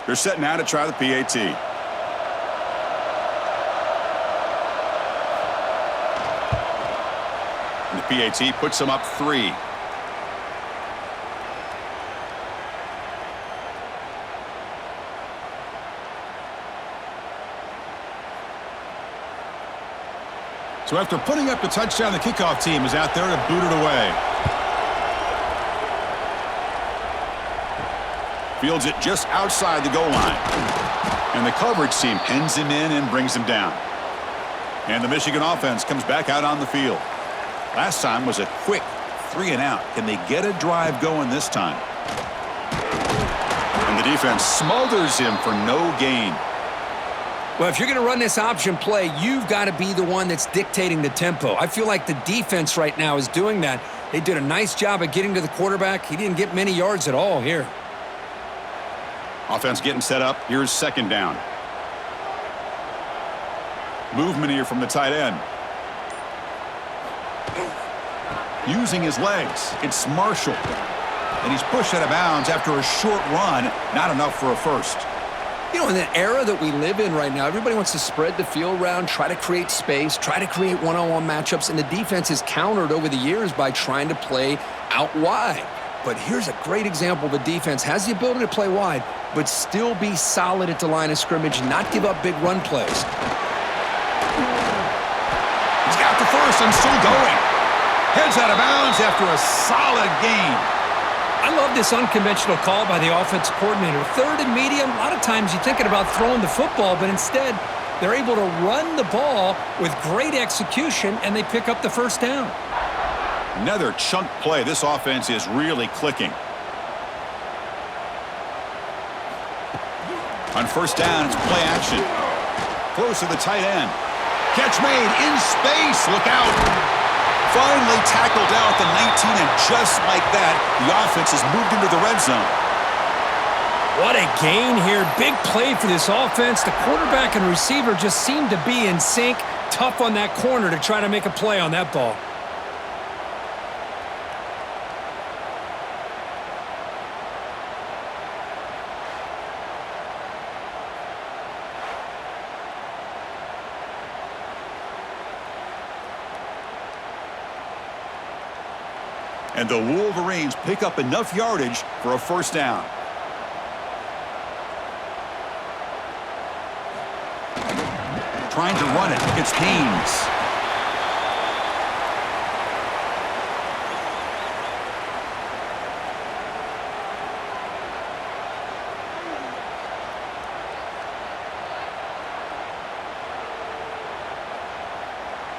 They're set now to try the PAT. And the PAT puts them up 3. So after putting up the touchdown, the kickoff team is out there to boot it away. Fields it just outside the goal line. And the coverage team pins him in and brings him down. And the Michigan offense comes back out on the field. Last time was a quick 3 and out. Can they get a drive going this time? And the defense smothers him for no gain. Well, if you're going to run this option play, you've got to be the one that's dictating the tempo. I feel like the defense right now is doing that. They did a nice job of getting to the quarterback. He didn't get many yards at all here. Offense getting set up. Here's second down. Movement here from the tight end. Using his legs. It's Marshall. And he's pushed out of bounds after a short run. Not enough for a first. You know, in the era that we live in right now, everybody wants to spread the field around, try to create space, try to create one-on-one matchups, and the defense is countered over the years by trying to play out wide. But here's a great example. The defense has the ability to play wide, but still be solid at the line of scrimmage, not give up big run plays. He's got the first and still going. Heads out of bounds after a solid gain. I love this unconventional call by the offensive coordinator. Third and medium, a lot of times you're thinking about throwing the football, but instead they're able to run the ball with great execution, and they pick up the first down. Another chunk play. This offense is really clicking. On first down, it's play action. Close to the tight end. Catch made in space. Look out. Finally tackled down at the 19, and just like that, the offense has moved into the red zone. What a gain here. Big play for this offense. The quarterback and receiver just seem to be in sync. Tough on that corner to try to make a play on that ball. And the Wolverines pick up enough yardage for a first down. Trying to run it. It's Haynes.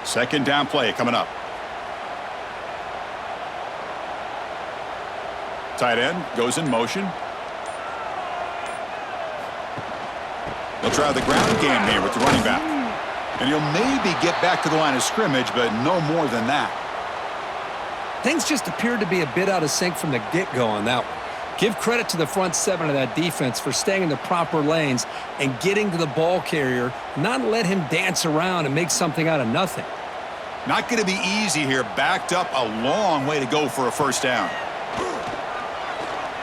Second down play coming up. Tight end goes in motion. They'll try the ground game here with the running back. And he'll maybe get back to the line of scrimmage, but no more than that. Things just appeared to be a bit out of sync from the get-go on that one. Give credit to the front seven of that defense for staying in the proper lanes and getting to the ball carrier, not let him dance around and make something out of nothing. Not going to be easy here. Backed up a long way to go for a first down.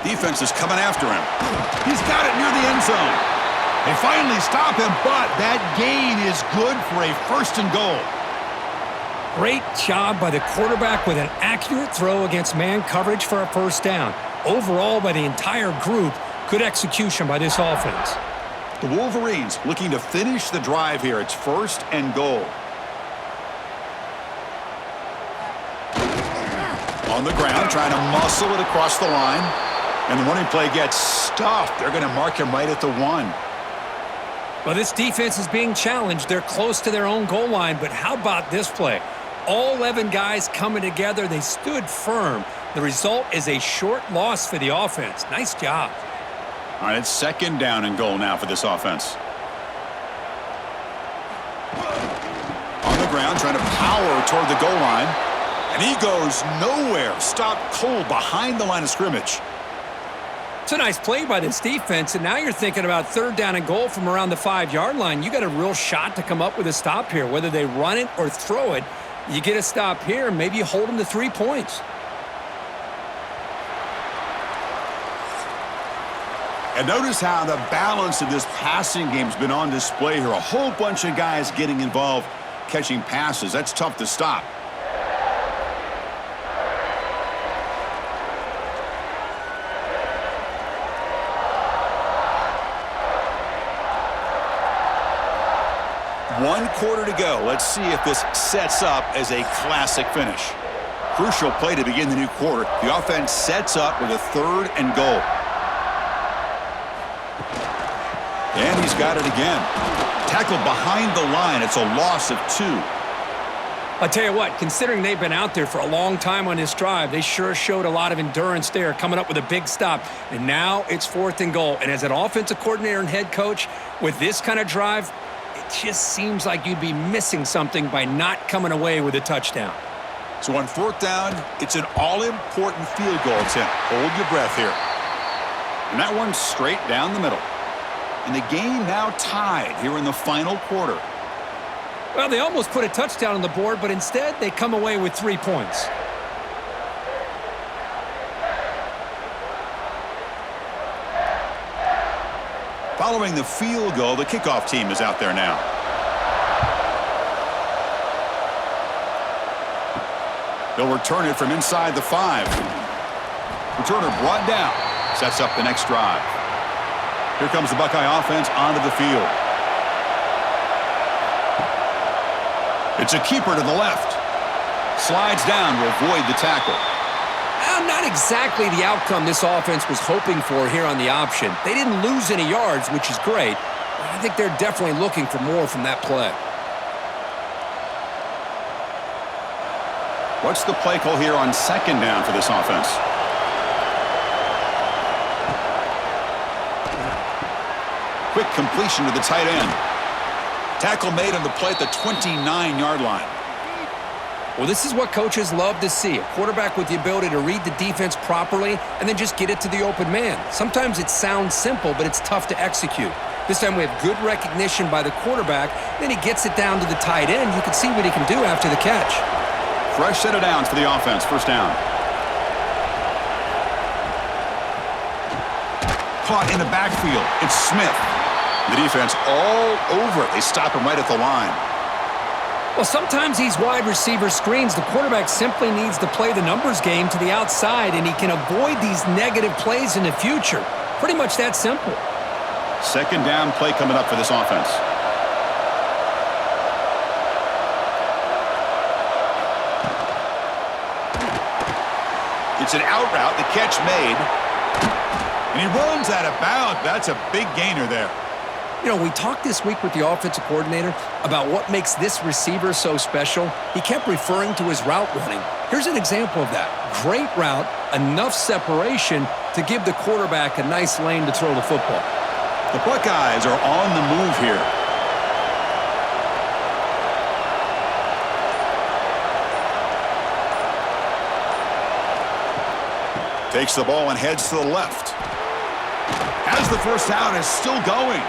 Defense is coming after him. He's got it near the end zone. They finally stop him, but that gain is good for a first and goal. Great job by the quarterback with an accurate throw against man coverage for a first down. Overall, by the entire group, good execution by this offense. The Wolverines looking to finish the drive here. It's first and goal. On the ground, trying to muscle it across the line. And the running play gets stuffed. They're going to mark him right at the 1. Well, this defense is being challenged. They're close to their own goal line, but how about this play? All 11 guys coming together. They stood firm. The result is a short loss for the offense. Nice job. All right, it's second down and goal now for this offense. On the ground, trying to power toward the goal line. And he goes nowhere. Stopped cold behind the line of scrimmage. It's a nice play by this defense, and now you're thinking about third down and goal from around the 5-yard line. You got a real shot to come up with a stop here. Whether they run it or throw it, you get a stop here, and maybe you hold them to 3 points. And notice how the balance of this passing game has been on display here. A whole bunch of guys getting involved, catching passes. That's tough to stop. One quarter to go. Let's see if this sets up as a classic finish. Crucial play to begin the new quarter. The offense sets up with a third and goal. And he's got it again. Tackled behind the line. It's a loss of 2. I'll tell you what, considering they've been out there for a long time on this drive, they sure showed a lot of endurance there, coming up with a big stop. And now it's fourth and goal. And as an offensive coordinator and head coach, with this kind of drive, just seems like you'd be missing something by not coming away with a touchdown. So on fourth down, it's an all-important field goal attempt. Hold your breath here. And that one's straight down the middle. And the game now tied here in the final quarter. Well, they almost put a touchdown on the board, but instead they come away with 3 points. Following the field goal, the kickoff team is out there now. They'll return it from inside the 5. Returner brought down. Sets up the next drive. Here comes the Buckeye offense onto the field. It's a keeper to the left. Slides down to avoid the tackle. Not exactly the outcome this offense was hoping for here on the option. They didn't lose any yards, which is great. But I think they're definitely looking for more from that play. What's the play call here on second down for this offense? Quick completion to the tight end. Tackle made on the play at the 29-yard line. Well, this is what coaches love to see. A quarterback with the ability to read the defense properly and then just get it to the open man. Sometimes it sounds simple, but it's tough to execute. This time we have good recognition by the quarterback. Then he gets it down to the tight end. You can see what he can do after the catch. Fresh set of downs for the offense. First down. Caught in the backfield. It's Smith. The defense all over it. They stop him right at the line. Well, sometimes these wide receiver screens, the quarterback simply needs to play the numbers game to the outside, and he can avoid these negative plays in the future. Pretty much that simple. Second down play coming up for this offense. It's an out route. The catch made. And he runs out of bounds. That's a big gainer there. You know, we talked this week with the offensive coordinator about what makes this receiver so special. He kept referring to his route running. Here's an example of that. Great route, enough separation to give the quarterback a nice lane to throw the football. The Buckeyes are on the move here. Takes the ball and heads to the left. Has the first down, is still going.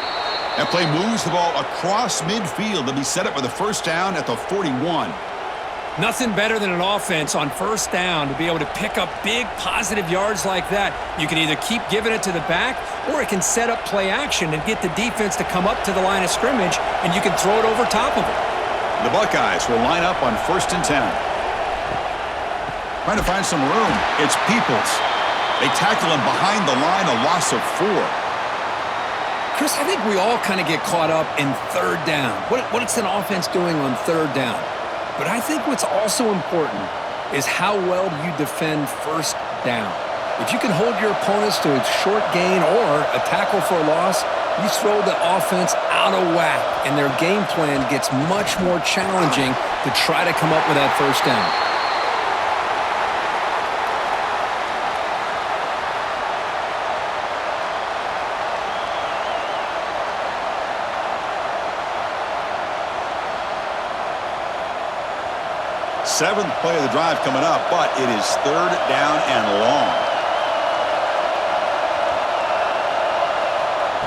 That play moves the ball across midfield to be set up with a first down at the 41. Nothing better than an offense on first down to be able to pick up big positive yards like that. You can either keep giving it to the back, or it can set up play action and get the defense to come up to the line of scrimmage, and you can throw it over top of it. The Buckeyes will line up on 1st and 10. Trying to find some room. It's Peoples. They tackle him behind the line, a loss of 4. Chris, I think we all kind of get caught up in third down. What's an offense doing on third down? But I think what's also important is how well you defend first down. If you can hold your opponents to a short gain or a tackle for a loss, you throw the offense out of whack, and their game plan gets much more challenging to try to come up with that first down. Seventh play of the drive coming up, but it is third down and long.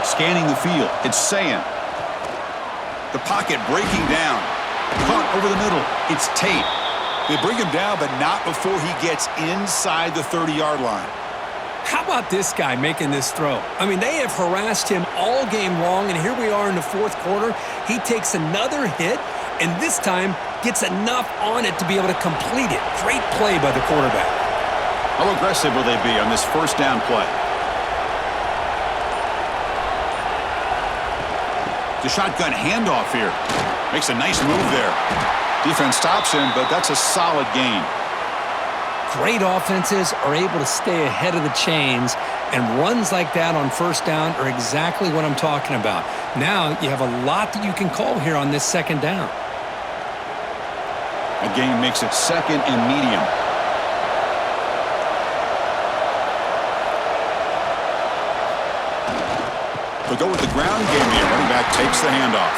Scanning the field, it's Sayan. The pocket breaking down. Caught over the middle, it's Tate. They bring him down, but not before he gets inside the 30-yard line. How about this guy making this throw? I mean, they have harassed him all game long, and here we are in the fourth quarter. He takes another hit, and this time gets enough on it to be able to complete it. Great play by the quarterback. How aggressive will they be on this first down play? The shotgun handoff here. Makes a nice move there. Defense stops him, but that's a solid gain. Great offenses are able to stay ahead of the chains, and runs like that on first down are exactly what I'm talking about. Now you have a lot that you can call here on this second down. A gain makes it second and medium. They'll go with the ground game here. Running back takes the handoff.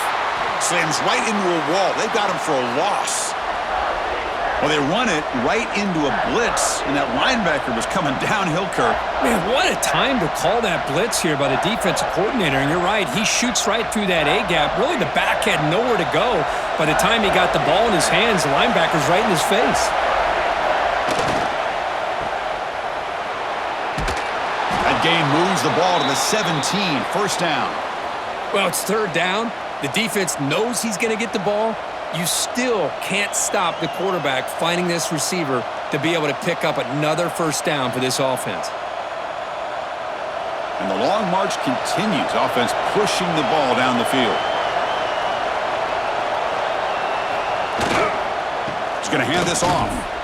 Slams right into a wall. They've got him for a loss. Well, they run it right into a blitz, and that linebacker was coming downhill, Kirk. Man, what a time to call that blitz here by the defensive coordinator. And you're right, he shoots right through that A-gap. Really, the back had nowhere to go. By the time he got the ball in his hands, the linebacker's right in his face. That gain moves the ball to the 17, first down. Well, it's third down. The defense knows he's going to get the ball. You still can't stop the quarterback finding this receiver to be able to pick up another first down for this offense. And the long march continues. Offense pushing the ball down the field. He's going to hand this off.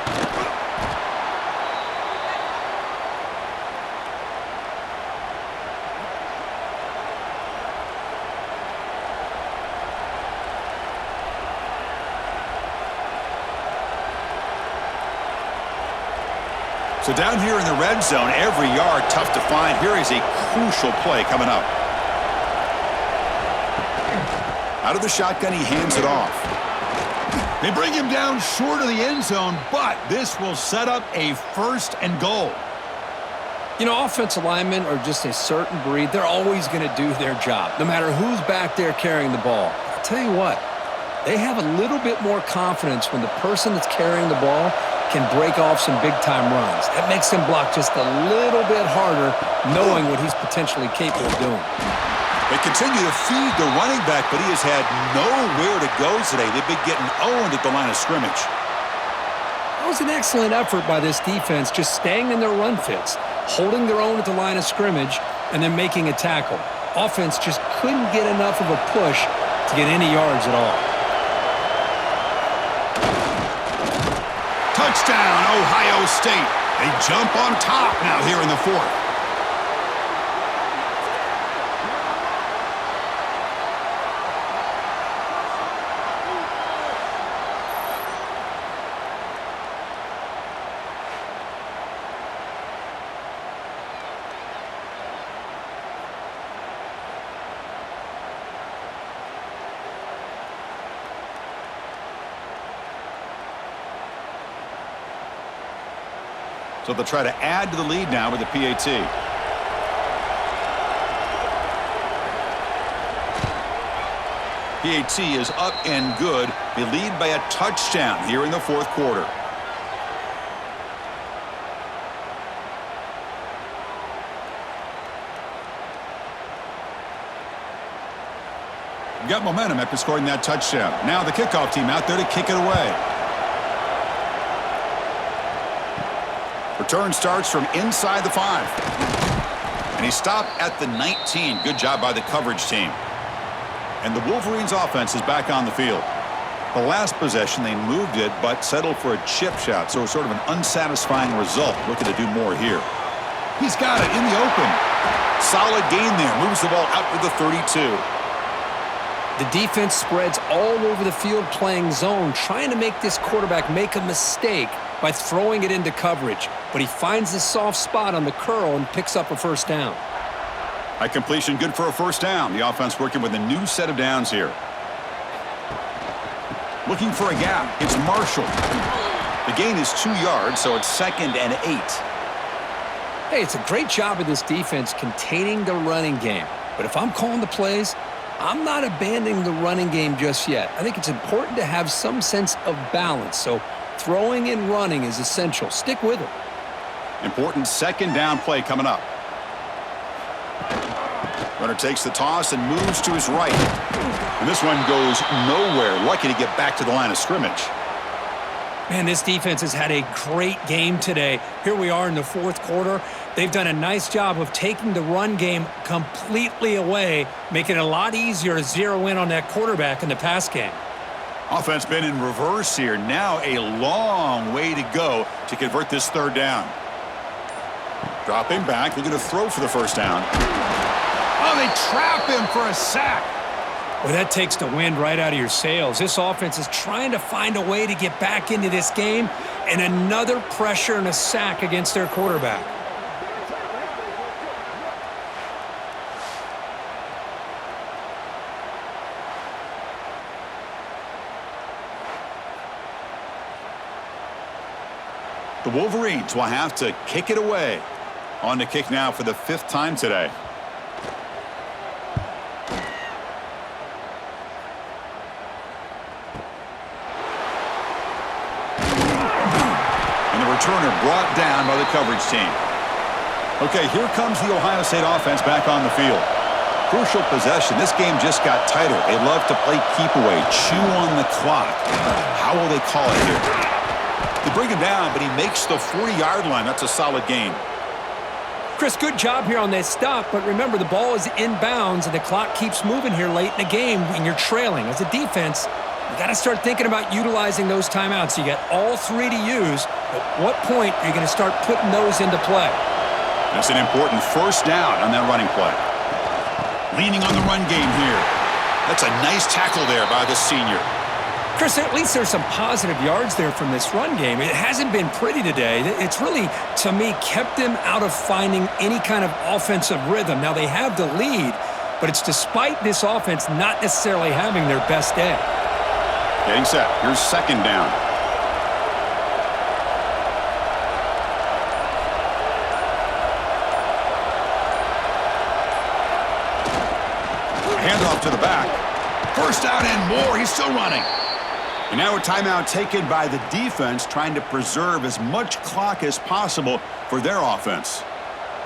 So down here in the red zone, every yard tough to find. Here is a crucial play coming up. Out of the shotgun, he hands it off. They bring him down short of the end zone, but this will set up a first and goal. You know, offensive linemen are just a certain breed. They're always going to do their job, no matter who's back there carrying the ball. I'll tell you what, they have a little bit more confidence when the person that's carrying the ball can break off some big-time runs. That makes him block just a little bit harder, knowing what he's potentially capable of doing. They continue to feed the running back, but he has had nowhere to go today. They've been getting owned at the line of scrimmage. That was an excellent effort by this defense, just staying in their run fits, holding their own at the line of scrimmage, and then making a tackle. Offense just couldn't get enough of a push to get any yards at all. Touchdown, Ohio State. They jump on top now here in the fourth. So they'll try to add to the lead now with the PAT. PAT is up and good. They lead by a touchdown here in the fourth quarter. Got momentum after scoring that touchdown. Now the kickoff team out there to kick it away. Return starts from inside the 5. And he stopped at the 19. Good job by the coverage team. And the Wolverines offense is back on the field. The last possession, they moved it, but settled for a chip shot. So sort of an unsatisfying result. Looking to do more here. He's got it in the open. Solid gain there. Moves the ball out to the 32. The defense spreads all over the field playing zone, trying to make this quarterback make a mistake by throwing it into coverage. But he finds the soft spot on the curl and picks up a first down. High completion, good for a first down. The offense working with a new set of downs here. Looking for a gap. It's Marshall. The gain is 2 yards, so it's 2nd and 8. Hey, it's a great job of this defense containing the running game. But if I'm calling the plays, I'm not abandoning the running game just yet. I think it's important to have some sense of balance. So throwing and running is essential. Stick with it. Important second down play coming up. Runner takes the toss and moves to his right. And this one goes nowhere. Lucky to get back to the line of scrimmage. Man, this defense has had a great game today. Here we are in the fourth quarter. They've done a nice job of taking the run game completely away, making it a lot easier to zero in on that quarterback in the pass game. Offense been in reverse here. Now a long way to go to convert this third down. Dropping back, looking to throw for the first down. Oh, they trap him for a sack. Well, that takes the wind right out of your sails. This offense is trying to find a way to get back into this game, and another pressure and a sack against their quarterback. The Wolverines will have to kick it away. On to kick now for the 5th time today. And the returner brought down by the coverage team. Okay, here comes the Ohio State offense back on the field. Crucial possession. This game just got tighter. They love to play keep away, chew on the clock. How will they call it here? They bring him down, but he makes the 40-yard line. That's a solid gain. Chris, good job here on that stop, but remember, the ball is inbounds, and the clock keeps moving here late in the game, and you're trailing. As a defense, you got to start thinking about utilizing those timeouts. You got all 3 to use. At what point are you going to start putting those into play? That's an important first down on that running play. Leaning on the run game here. That's a nice tackle there by the senior. Chris, at least there's some positive yards there from this run game. It hasn't been pretty today. It's really, to me, kept them out of finding any kind of offensive rhythm. Now, they have the lead, but it's despite this offense not necessarily having their best day. Getting set. Here's 2nd down. Handoff to the back. 1st down and more. He's still running. And now a timeout taken by the defense, trying to preserve as much clock as possible for their offense.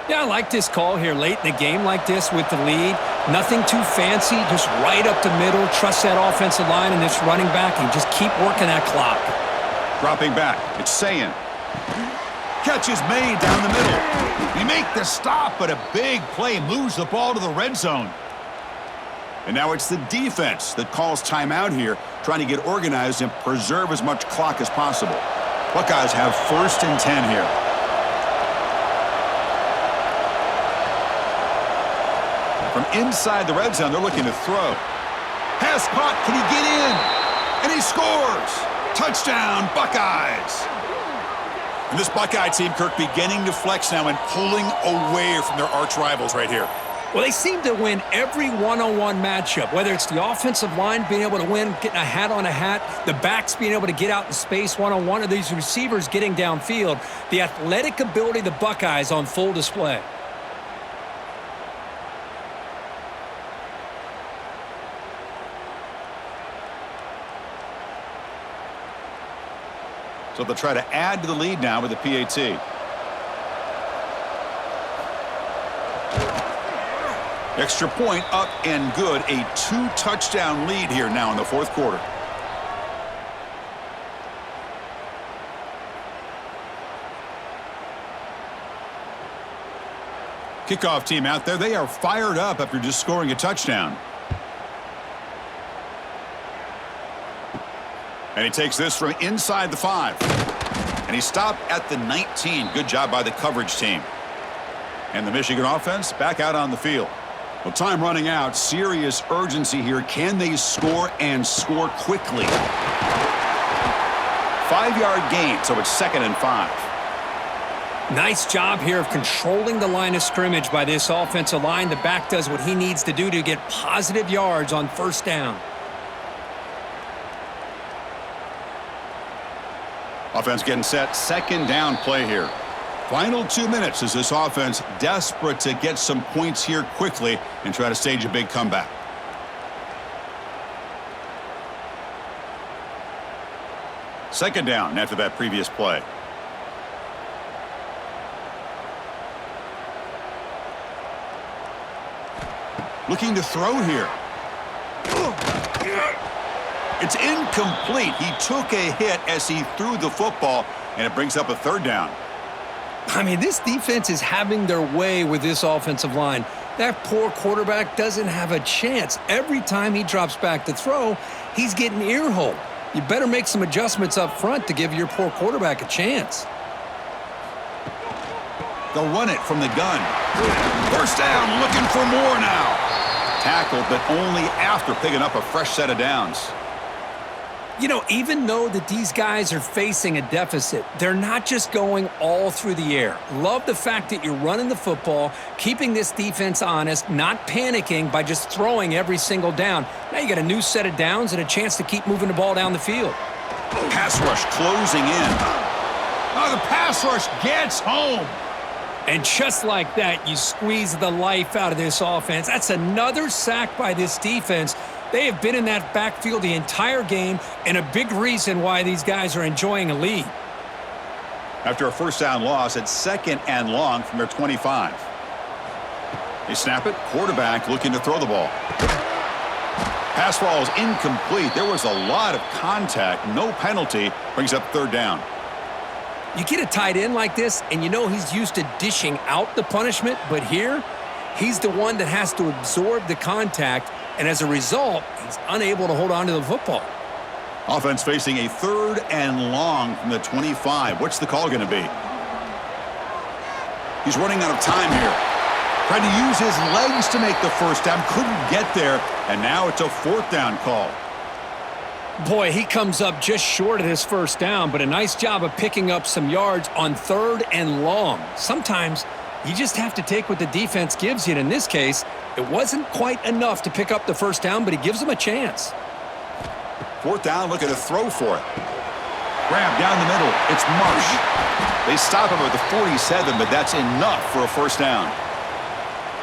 Yeah, I like this call here late in the game like this with the lead. Nothing too fancy, just right up the middle. Trust that offensive line and this running back and just keep working that clock. Dropping back. It's Sayin. Catch is made down the middle. They make the stop, but a big play moves the ball to the red zone. And now it's the defense that calls timeout here, trying to get organized and preserve as much clock as possible. Buckeyes have 1st and 10 here. From inside the red zone, they're looking to throw. Pass caught. Can he get in? And he scores. Touchdown, Buckeyes. And this Buckeye team, Kirk, beginning to flex now and pulling away from their arch rivals right here. Well, they seem to win every one-on-one matchup, whether it's the offensive line being able to win, getting a hat on a hat, the backs being able to get out in space one-on-one, or these receivers getting downfield. The athletic ability of the Buckeyes on full display. So they'll try to add to the lead now with the PAT. Extra point up and good. A 2-touchdown lead here now in the 4th quarter. Kickoff team out there. They are fired up after just scoring a touchdown. And he takes this from inside the 5. And he stopped at the 19. Good job by the coverage team. And the Michigan offense back out on the field. Well, time running out. Serious urgency here. Can they score and score quickly? 5-yard gain, so it's 2nd and 5. Nice job here of controlling the line of scrimmage by this offensive line. The back does what he needs to do to get positive yards on 1st down. Offense getting set. 2nd down play here. Final 2 minutes as this offense desperate to get some points here quickly and try to stage a big comeback. Second down after that previous play. Looking to throw here. It's incomplete. He took a hit as he threw the football, and it brings up a 3rd down. I mean, this defense is having their way with this offensive line. That poor quarterback doesn't have a chance. Every time he drops back to throw, he's getting ear-holed. You better make some adjustments up front to give your poor quarterback a chance. They'll run it from the gun. 1st down, looking for more now. Tackled, but only after picking up a fresh set of downs. You know, even though that these guys are facing a deficit, they're not just going all through the air. Love the fact that you're running the football, keeping this defense honest, not panicking by just throwing every single down. Now you got a new set of downs and a chance to keep moving the ball down the field. Pass rush closing in. Oh, the pass rush gets home. And just like that, you squeeze the life out of this offense. That's another sack by this defense. They have been in that backfield the entire game, and a big reason why these guys are enjoying a lead. After a first down loss, it's 2nd and long from their 25. They snap it. Quarterback looking to throw the ball. Pass ball is incomplete. There was a lot of contact. No penalty. Brings up 3rd down. You get a tight end like this, and you know he's used to dishing out the punishment, but here, he's the one that has to absorb the contact, and as a result, he's unable to hold on to the football. Offense facing a 3rd and long from the 25. What's the call going to be? He's running out of time here. Tried to use his legs to make the first down. Couldn't get there, and now it's a 4th down call. Boy, he comes up just short of this first down, but a nice job of picking up some yards on 3rd and long. Sometimes you just have to take what the defense gives you, and in this case, it wasn't quite enough to pick up the first down, but he gives them a chance. 4th down, looking to throw for it. Grab down the middle. It's Marsh. They stop him at the 47, but that's enough for a first down.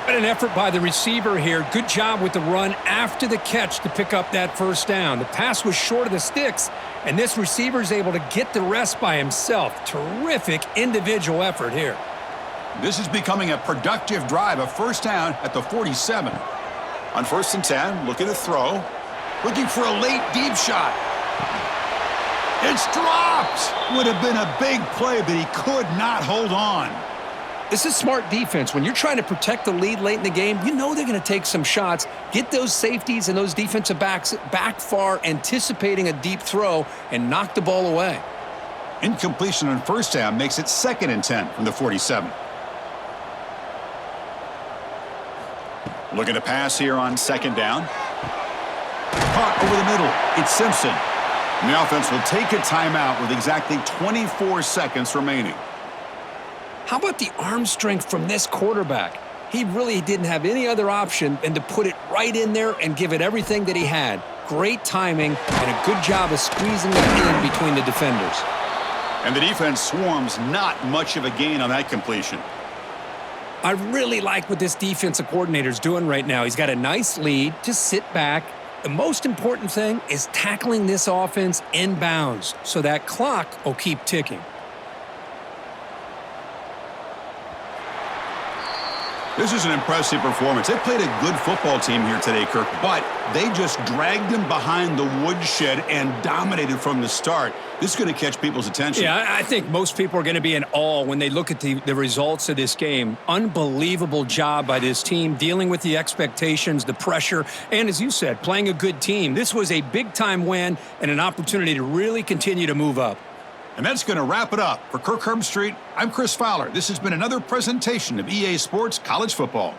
But an effort by the receiver here. Good job with the run after the catch to pick up that first down. The pass was short of the sticks, and this receiver is able to get the rest by himself. Terrific individual effort here. This is becoming a productive drive. A first down at the 47. On 1st and 10, looking to throw. Looking for a late deep shot. It's dropped. Would have been a big play, but he could not hold on. This is smart defense. When you're trying to protect the lead late in the game, you know they're going to take some shots, get those safeties and those defensive backs back far, anticipating a deep throw, and knock the ball away. Incompletion on first down makes it 2nd and 10 from the 47. Looking to pass here on 2nd down. Caught over the middle. It's Simpson. And the offense will take a timeout with exactly 24 seconds remaining. How about the arm strength from this quarterback? He really didn't have any other option than to put it right in there and give it everything that he had. Great timing and a good job of squeezing it in between the defenders. And the defense swarms. Not much of a gain on that completion. I really like what this defensive coordinator is doing right now. He's got a nice lead. Just sit back. The most important thing is tackling this offense in bounds so that clock will keep ticking. This is an impressive performance. They played a good football team here today, Kirk, but they just dragged them behind the woodshed and dominated from the start. This is going to catch people's attention. Yeah, I think most people are going to be in awe when they look at the results of this game. Unbelievable job by this team, dealing with the expectations, the pressure, and as you said, playing a good team. This was a big-time win and an opportunity to really continue to move up. And that's going to wrap it up. For Kirk Herbstreit, I'm Chris Fowler. This has been another presentation of EA Sports College Football.